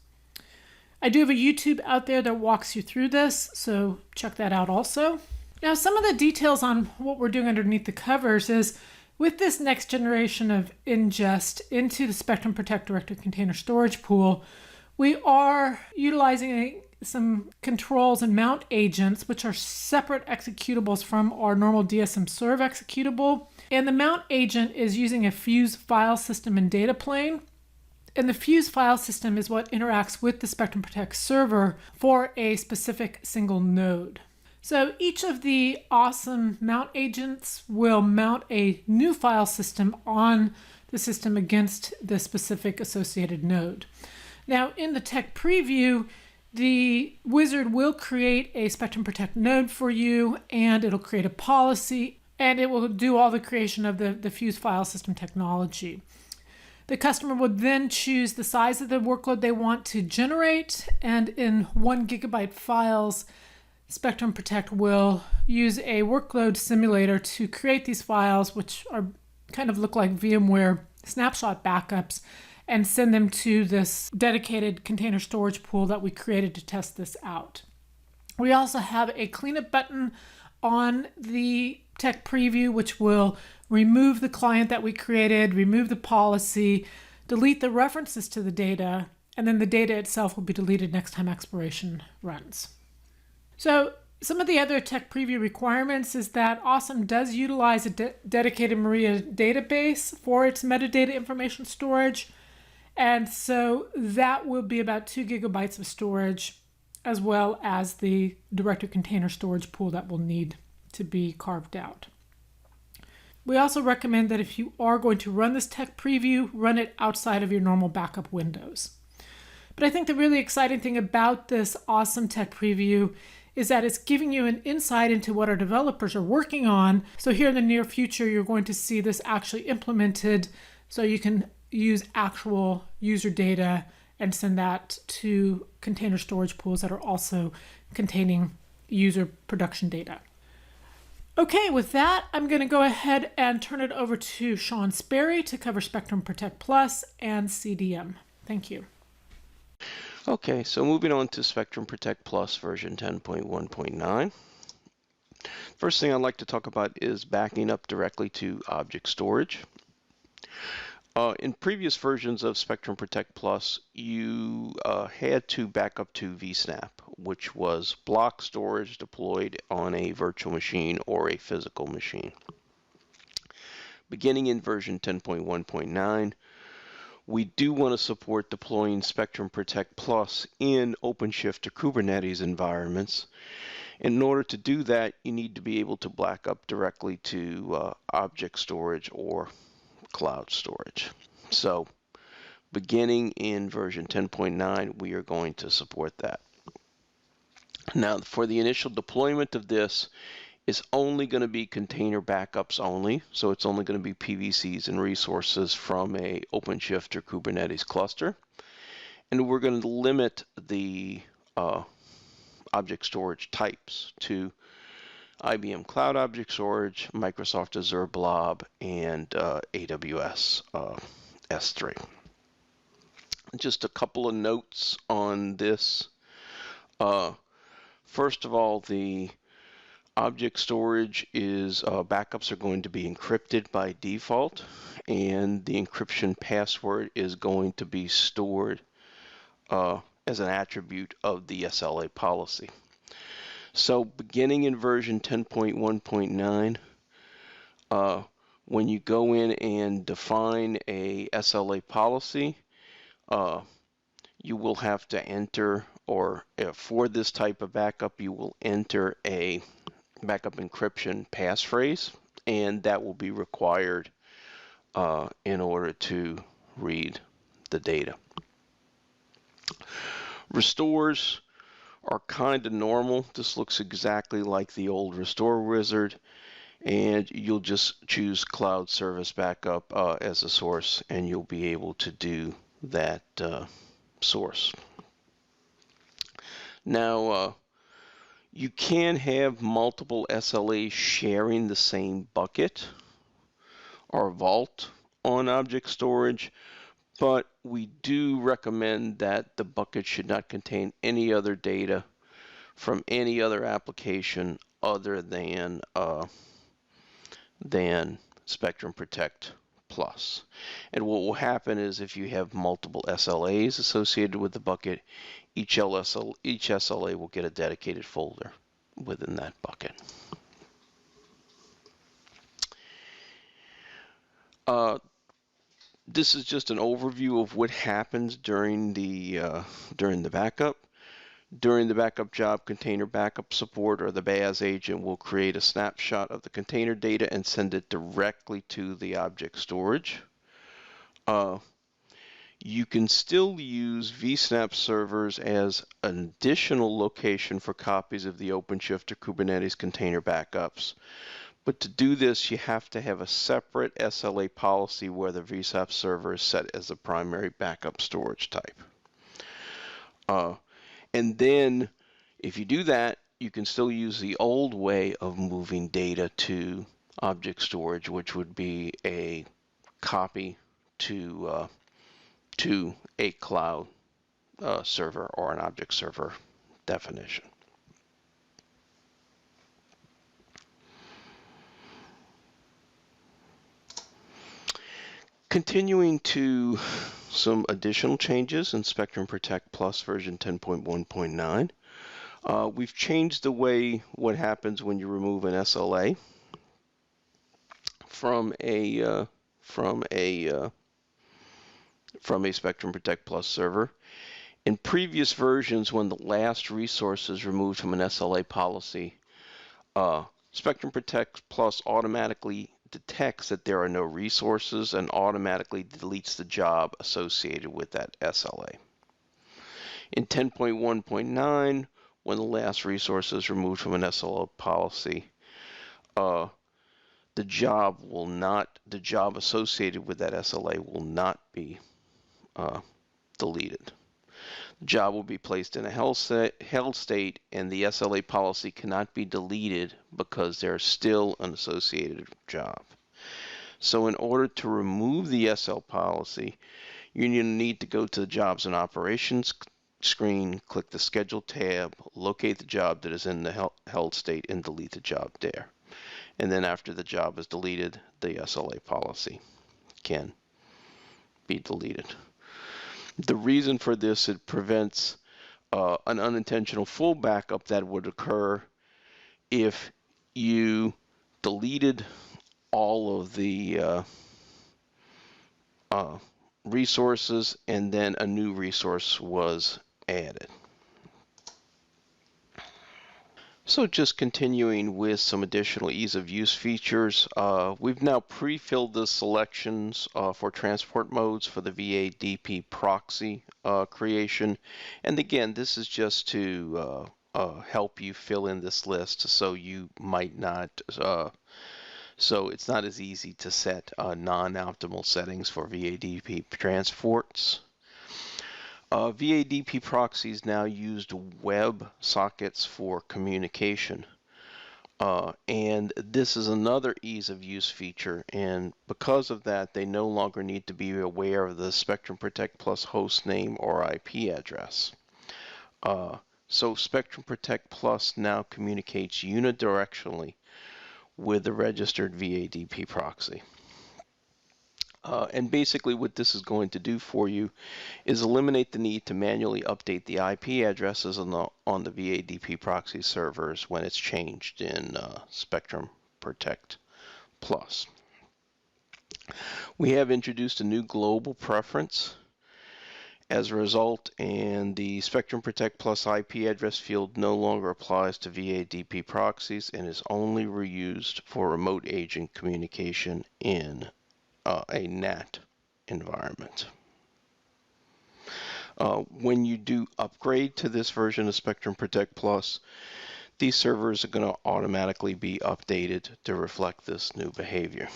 I do have a YouTube out there that walks you through this, so check that out also. Now, some of the details on what we're doing underneath the covers is with this next generation of ingest into the Spectrum Protect directory container storage pool, we are utilizing some controls and mount agents, which are separate executables from our normal DSM serve executable. And the mount agent is using a Fuse file system and data plane. And the Fuse file system is what interacts with the Spectrum Protect server for a specific single node. So each of the awesome mount agents will mount a new file system on the system against the specific associated node. Now in the tech preview, the wizard will create a Spectrum Protect node for you, and it'll create a policy, and it will do all the creation of the Fuse file system technology. The customer would then choose the size of the workload they want to generate, and in 1 GB files, Spectrum Protect will use a workload simulator to create these files, which are kind of look like VMware snapshot backups, and send them to this dedicated container storage pool that we created to test this out. We also have a cleanup button on the tech preview, which will remove the client that we created, remove the policy, delete the references to the data, and then the data itself will be deleted next time expiration runs. So some of the other tech preview requirements is that Awesome does utilize a dedicated Maria database for its metadata information storage. And so that will be about 2 GB of storage, as well as the directory container storage pool that will need to be carved out. We also recommend that if you are going to run this tech preview, run it outside of your normal backup windows. But I think the really exciting thing about this awesome tech preview is that it's giving you an insight into what our developers are working on. So here in the near future, you're going to see this actually implemented so you can use actual user data and send that to container storage pools that are also containing user production data. Okay, with that, I'm going to go ahead and turn it over to Sean Sperry to cover Spectrum Protect Plus and CDM. Thank you. Okay, so moving on to Spectrum Protect Plus version 10.1.9. First thing I'd like to talk about is backing up directly to object storage. In previous versions of Spectrum Protect Plus, you had to back up to vSnap, which was block storage deployed on a virtual machine or a physical machine. Beginning in version 10.1.9, we do want to support deploying Spectrum Protect Plus in OpenShift or Kubernetes environments. In order to do that, you need to be able to back up directly to object storage or cloud storage. So beginning in version 10.9, we are going to support that. Now, for the initial deployment of this, it's only going to be container backups only. So it's only going to be PVCs and resources from a OpenShift or Kubernetes cluster. And we're going to limit the object storage types to IBM Cloud Object Storage, Microsoft Azure Blob, and AWS S3. Just a couple of notes on this. First of all, the object storage is backups are going to be encrypted by default, and the encryption password is going to be stored as an attribute of the SLA policy. So beginning in version 10.1.9, when you go in and define a SLA policy, you will have to enter, or for this type of backup, you will enter a backup encryption passphrase, and that will be required in order to read the data. Restores are kind of normal. This looks exactly like the old restore wizard, and you'll just choose cloud service backup as a source, and you'll be able to do that source. Now, you can have multiple SLAs sharing the same bucket or vault on object storage, but we do recommend that the bucket should not contain any other data from any other application other than Spectrum Protect Plus. And what will happen is if you have multiple SLAs associated with the bucket, each SLA will get a dedicated folder within that bucket. This is just an overview of what happens during the backup. During the backup job, container backup support or the BAS agent will create a snapshot of the container data and send it directly to the object storage. You can still use vSnap servers as an additional location for copies of the OpenShift or Kubernetes container backups. But to do this, you have to have a separate SLA policy where the vSnap server is set as the primary backup storage type. And then if you do that, you can still use the old way of moving data to object storage, which would be a copy to a cloud server or an object server definition. Continuing to some additional changes in Spectrum Protect Plus version 10.1.9. We've changed the way what happens when you remove an SLA from a Spectrum Protect Plus server. In previous versions, when the last resource is removed from an SLA policy, Spectrum Protect Plus automatically detects that there are no resources and automatically deletes the job associated with that SLA. In 10.1.9, when the last resource is removed from an SLA policy, the job associated with that SLA will not be deleted. The job will be placed in a held state, and the SLA policy cannot be deleted because there's still an associated job. So in order to remove the SL policy, you need to go to the Jobs and Operations screen, click the Schedule tab, locate the job that is in the held state, and delete the job there. And then after the job is deleted, the SLA policy can be deleted. The reason for this, it prevents an unintentional full backup that would occur if you deleted all of the resources and then a new resource was added. So just continuing with some additional ease of use features, we've now pre-filled the selections for transport modes for the VADP proxy creation. And again, this is just to help you fill in this list so you might not, so it's not as easy to set non-optimal settings for VADP transports. VADP proxies now used web sockets for communication. And this is another ease of use feature, and because of that, they no longer need to be aware of the Spectrum Protect Plus host name or IP address. So Spectrum Protect Plus now communicates unidirectionally with the registered VADP proxy. And basically what this is going to do for you is eliminate the need to manually update the IP addresses on the VADP proxy servers when it's changed in Spectrum Protect Plus. We have introduced a new global preference as a result, and the Spectrum Protect Plus IP address field no longer applies to VADP proxies and is only reused for remote agent communication in a NAT environment. When you do upgrade to this version of Spectrum Protect Plus, these servers are going to automatically be updated to reflect this new behavior.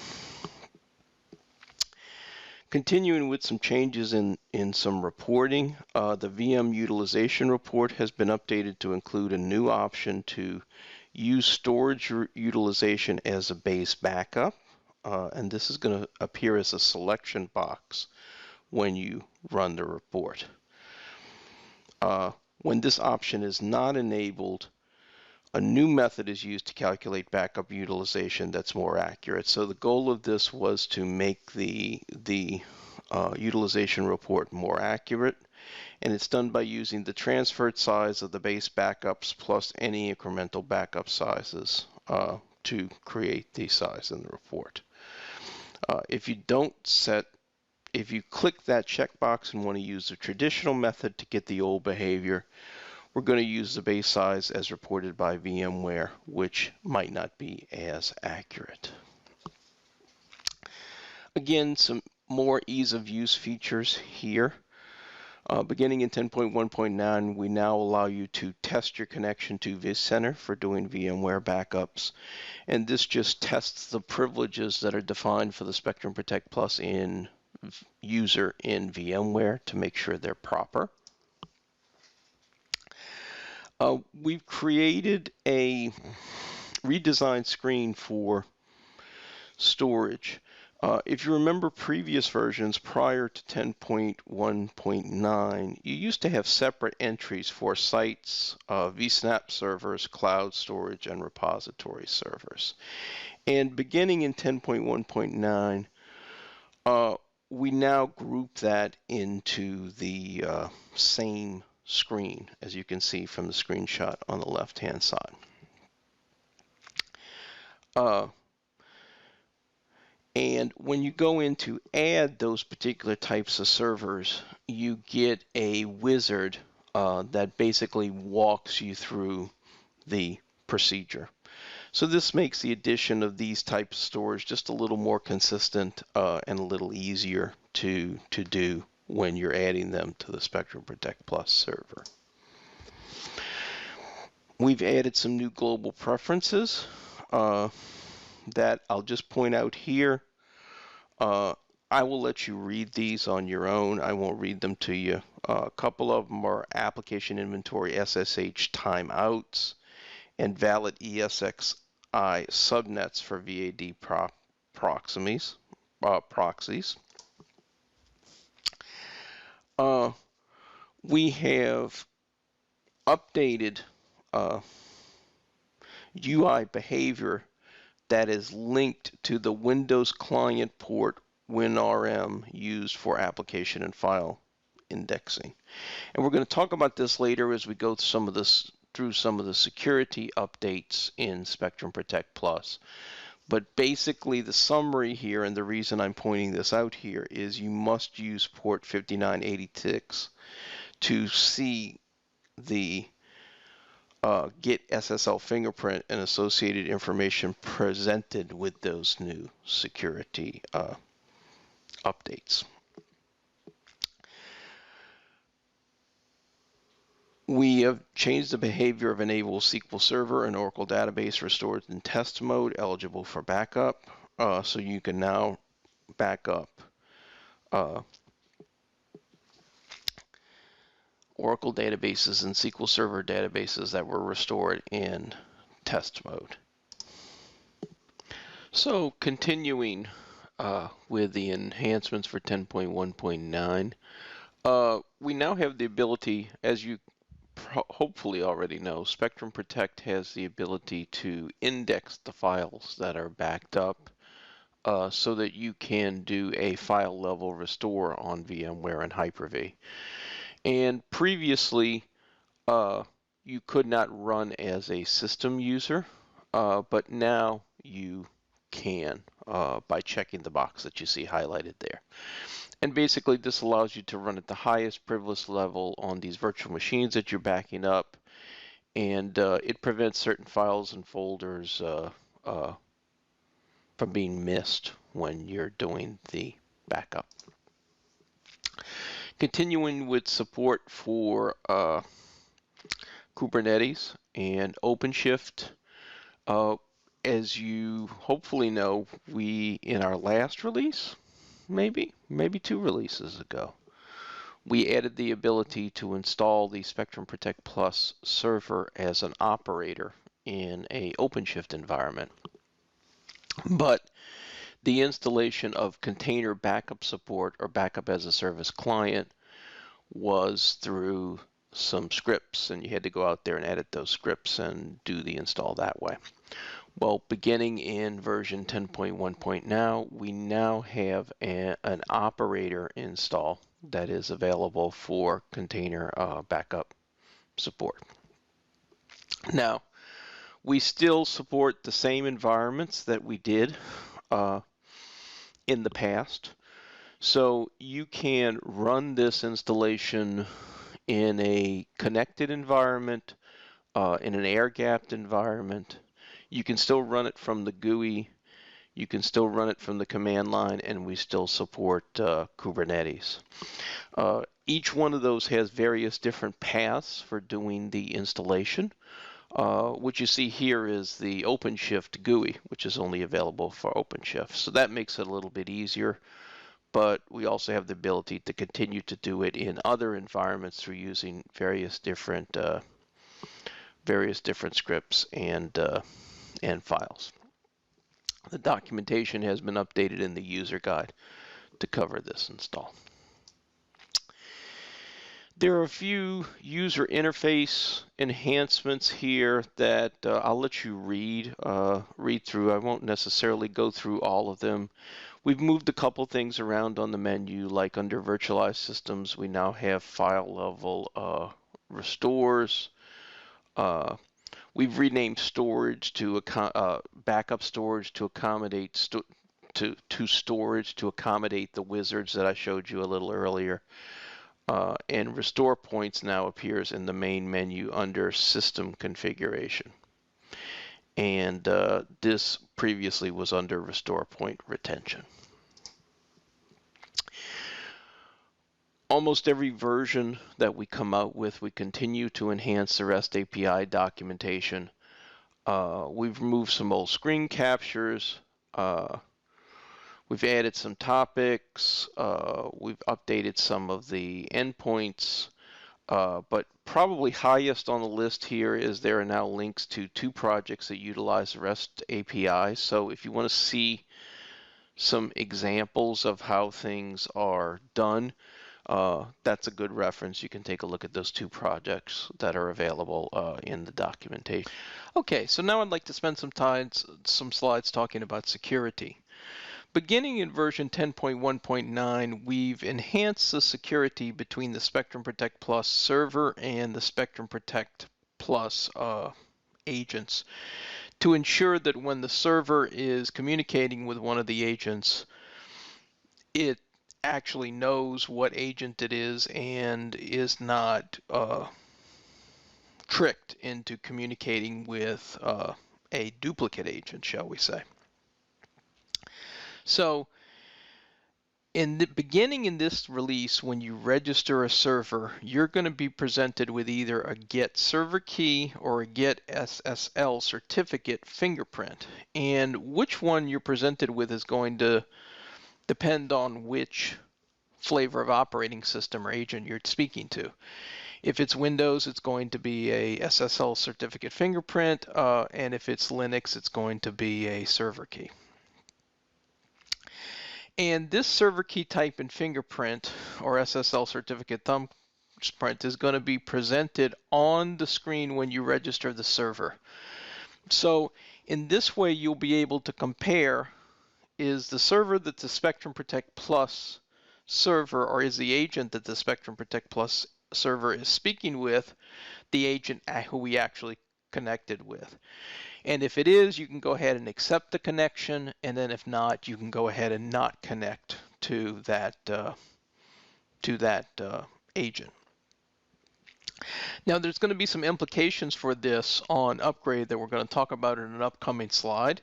Continuing with some changes in some reporting, the VM utilization report has been updated to include a new option to use storage utilization as a base backup. And this is going to appear as a selection box when you run the report. When this option is not enabled, a new method is used to calculate backup utilization that's more accurate. So the goal of this was to make the utilization report more accurate, and it's done by using the transferred size of the base backups plus any incremental backup sizes to create the size in the report. If you click that checkbox and want to use the traditional method to get the old behavior, we're going to use the base size as reported by VMware, which might not be as accurate. Again, some more ease of use features here. Beginning in 10.1.9, we now allow you to test your connection to vCenter for doing VMware backups. And this just tests the privileges that are defined for the Spectrum Protect Plus in user in VMware to make sure they're proper. We've created a redesigned screen for storage. If you remember previous versions prior to 10.1.9, you used to have separate entries for sites, vSnap servers, cloud storage, and repository servers. And beginning in 10.1.9, we now group that into the same screen, as you can see from the screenshot on the left-hand side. And when you go in to add those particular types of servers, you get a wizard that basically walks you through the procedure. So this makes the addition of these types of storage just a little more consistent and a little easier to do when you're adding them to the Spectrum Protect Plus server. We've added some new global preferences that I'll just point out here. I will let you read these on your own. I won't read them to you. A couple of them are application inventory SSH timeouts and valid ESXi subnets for VAD proxies. We have updated UI behavior that is linked to the Windows client port WinRM used for application and file indexing. And we're going to talk about this later as we go through some of the security updates in Spectrum Protect Plus. But basically the summary here, and the reason I'm pointing this out here, is you must use port 5986 to see the Get SSL fingerprint and associated information presented with those new security updates. We have changed the behavior of enable SQL Server and Oracle database restored in test mode, eligible for backup. So you can now back up Oracle databases and SQL Server databases that were restored in test mode. So continuing with the enhancements for 10.1.9, we now have the ability, as you hopefully already know, Spectrum Protect has the ability to index the files that are backed up so that you can do a file level restore on VMware and Hyper-V. And previously, you could not run as a system user, but now you can by checking the box that you see highlighted there. And basically, this allows you to run at the highest privilege level on these virtual machines that you're backing up, and it prevents certain files and folders from being missed when you're doing the backup. Continuing with support for Kubernetes and OpenShift. As you hopefully know, we, in our last release, maybe 2 releases ago, we added the ability to install the Spectrum Protect Plus server as an operator in a OpenShift environment. But the installation of container backup support or backup as a service client was through some scripts, and you had to go out there and edit those scripts and do the install that way. Well, beginning in version 10.1 now, we now have an operator install that is available for container backup support. Now, we still support the same environments that we did in the past. So you can run this installation in a connected environment, in an air-gapped environment. You can still run it from the GUI. You can still run it from the command line, and we still support Kubernetes. Each one of those has various different paths for doing the installation. What you see here is the OpenShift GUI, which is only available for OpenShift. So that makes it a little bit easier, but we also have the ability to continue to do it in other environments through using various different scripts and files. The documentation has been updated in the user guide to cover this install. There are a few user interface enhancements here that I'll let you read through. I won't necessarily go through all of them. We've moved a couple things around on the menu, like under virtualized systems, we now have file level restores. We've renamed storage to backup storage to accommodate storage to accommodate the wizards that I showed you a little earlier. And restore points now appears in the main menu under system configuration. And this previously was under restore point retention. Almost every version that we come out with, we continue to enhance the REST API documentation. We've removed some old screen captures. We've added some topics. We've updated some of the endpoints. But probably highest on the list here is there are now links to 2 projects that utilize the REST API. So if you want to see some examples of how things are done, that's a good reference. You can take a look at those two projects that are available in the documentation. Okay, so now I'd like to spend some slides talking about security. Beginning in version 10.1.9, we've enhanced the security between the Spectrum Protect Plus server and the Spectrum Protect Plus agents to ensure that when the server is communicating with one of the agents, it actually knows what agent it is and is not tricked into communicating with a duplicate agent, shall we say. So in the beginning in this release, when you register a server, you're going to be presented with either a get server key or a get SSL certificate fingerprint. And which one you're presented with is going to depend on which flavor of operating system or agent you're speaking to. If it's Windows, it's going to be a SSL certificate fingerprint, and if it's Linux, it's going to be a server key. And this server key type and fingerprint, or SSL certificate thumbprint, is going to be presented on the screen when you register the server. So in this way, you'll be able to compare, is the server that the Spectrum Protect Plus server, or is the agent that the Spectrum Protect Plus server is speaking with the agent who we actually connected with. And if it is, you can go ahead and accept the connection, and then if not, you can go ahead and not connect to that agent. Now, there's going to be some implications for this on upgrade that we're going to talk about in an upcoming slide.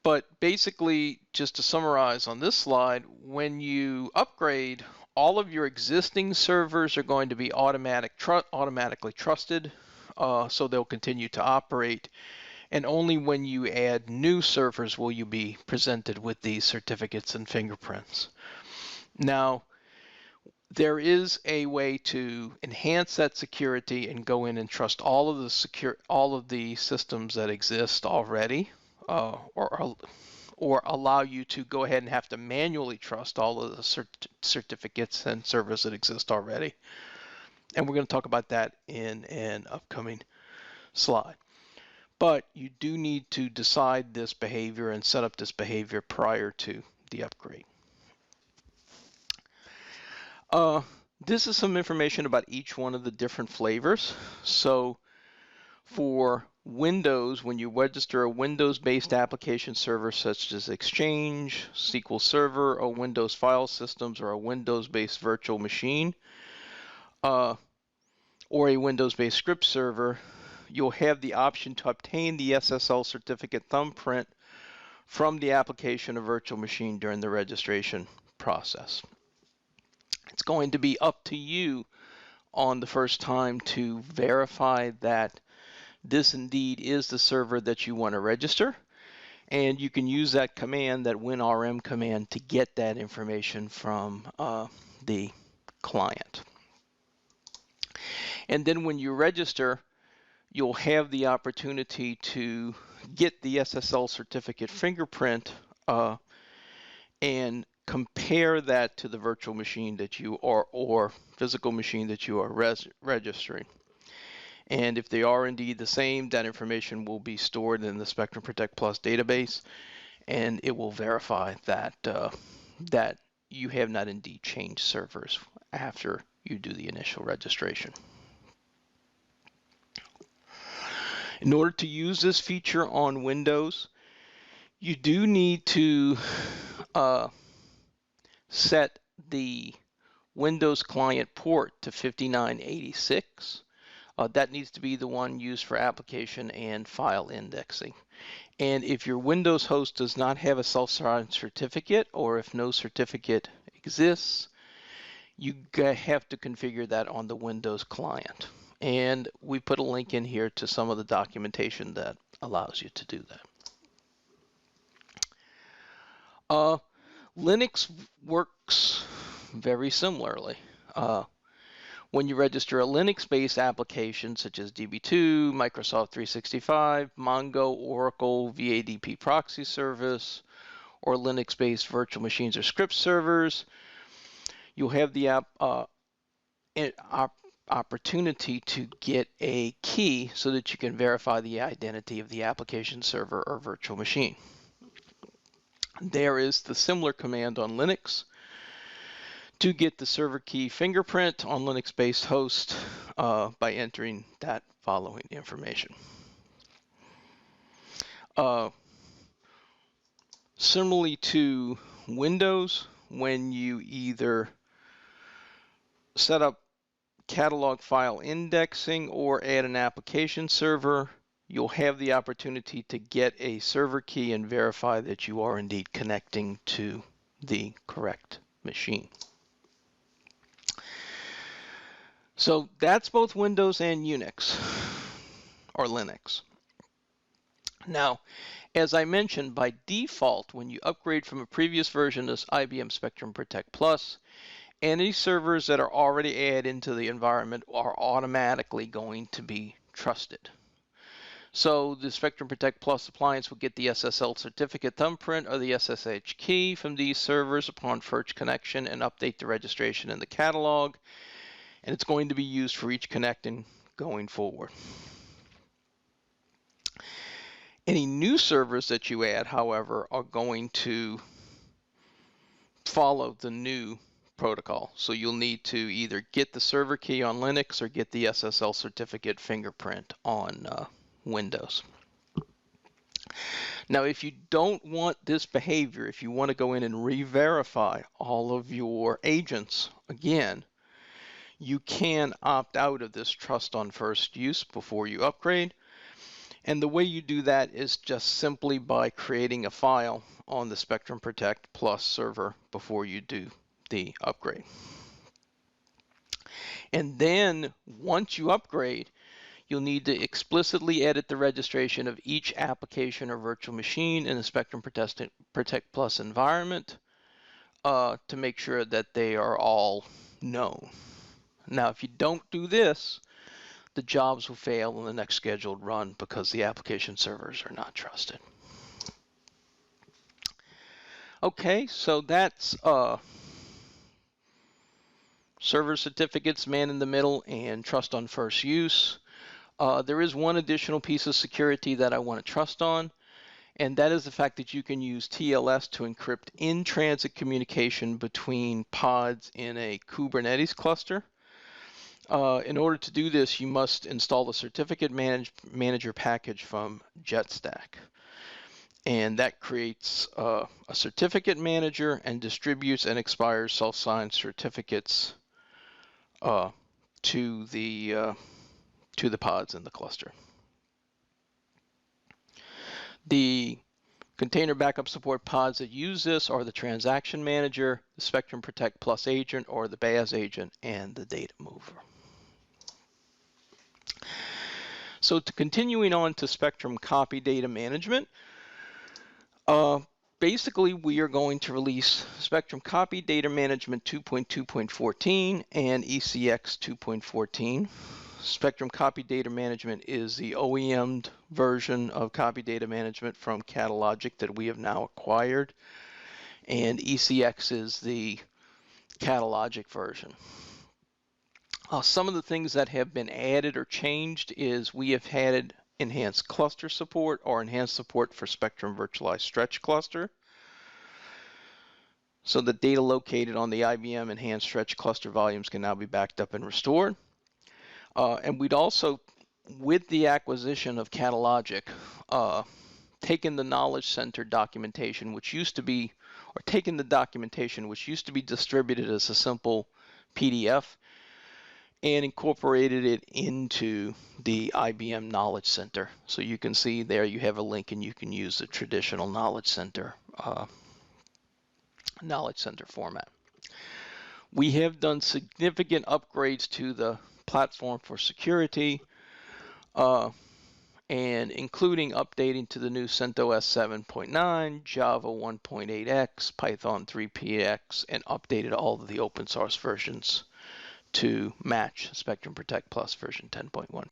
But basically, just to summarize on this slide, when you upgrade, all of your existing servers are going to be automatically trusted, so they'll continue to operate. And only when you add new servers will you be presented with these certificates and fingerprints. Now, there is a way to enhance that security and go in and trust all of the systems that exist already, or allow you to go ahead and have to manually trust all of the certificates and servers that exist already. And we're going to talk about that in an upcoming slide. But you do need to decide this behavior and set up this behavior prior to the upgrade. This is some information about each one of the different flavors. So for Windows, when you register a Windows-based application server such as Exchange, SQL Server, or Windows File Systems, or a Windows-based virtual machine, or a Windows-based script server, you'll have the option to obtain the SSL certificate thumbprint from the application or virtual machine during the registration process. It's going to be up to you on the first time to verify that this indeed is the server that you want to register, and you can use that command, that winrm command, to get that information from the client. And then when you register, you'll have the opportunity to get the SSL certificate fingerprint and compare that to the virtual machine that you are, or physical machine that you are registering. And if they are indeed the same, that information will be stored in the Spectrum Protect Plus database, and it will verify that that you have not indeed changed servers after you do the initial registration. In order to use this feature on Windows, you do need to set the Windows client port to 5986. That needs to be the one used for application and file indexing. And if your Windows host does not have a self-signed certificate, or if no certificate exists, you have to configure that on the Windows client. And we put a link in here to some of the documentation that allows you to do that. Linux works very similarly. When you register a Linux-based application such as DB2, Microsoft 365, Mongo, Oracle, VADP proxy service, or Linux-based virtual machines or script servers, you'll have the opportunity to get a key so that you can verify the identity of the application server or virtual machine. There is the similar command on Linux to get the server key fingerprint on Linux-based host by entering that following information. Similarly to Windows, when you either set up catalog file indexing or add an application server, you'll have the opportunity to get a server key and verify that you are indeed connecting to the correct machine. So that's both Windows and Unix or Linux. Now, as I mentioned, by default, when you upgrade from a previous version of IBM Spectrum Protect Plus, any servers that are already added into the environment are automatically going to be trusted. So the Spectrum Protect Plus appliance will get the SSL certificate thumbprint or the SSH key from these servers upon first connection and update the registration in the catalog. And it's going to be used for each connecting going forward. Any new servers that you add, however, are going to follow the new protocol. So you'll need to either get the server key on Linux or get the SSL certificate fingerprint on Windows. Now, if you don't want this behavior, if you want to go in and re-verify all of your agents again, you can opt out of this trust on first use before you upgrade. And the way you do that is just simply by creating a file on the Spectrum Protect Plus server before you do the upgrade. And then once you upgrade, you'll need to explicitly edit the registration of each application or virtual machine in the Spectrum Protect Plus environment to make sure that they are all known. Now, if you don't do this, the jobs will fail in the next scheduled run because the application servers are not trusted. Okay, so that's server certificates, man in the middle, and trust on first use. There is one additional piece of security that I want to trust on, and that is the fact that you can use TLS to encrypt in-transit communication between pods in a Kubernetes cluster. In order to do this, you must install the certificate manager package from JetStack. And that creates a certificate manager and distributes and expires self-signed certificates to the pods in the cluster. The container backup support pods that use this are the transaction manager, the Spectrum Protect Plus agent or the BAS agent, and the data mover. So continuing on to Spectrum Copy Data Management, basically we are going to release Spectrum Copy Data Management 2.2.14 and ECX 2.14. Spectrum Copy Data Management is the OEM version of Copy Data Management from Catalogic that we have now acquired, and ECX is the Catalogic version. Some of the things that have been added or changed is we have added enhanced cluster support or enhanced support for Spectrum Virtualized Stretch Cluster. So the data located on the IBM Enhanced Stretch Cluster volumes can now be backed up and restored. And we'd also, with the acquisition of Catalogic, taken the Knowledge Center documentation, which used to be, or taken the documentation, which used to be distributed as a simple PDF, and incorporated it into the IBM Knowledge Center. So you can see there you have a link and you can use the traditional Knowledge Center format. We have done significant upgrades to the platform for security, and including updating to the new CentOS 7.9, Java 1.8x, Python 3px, and updated all of the open source versions to match Spectrum Protect Plus version 10.1.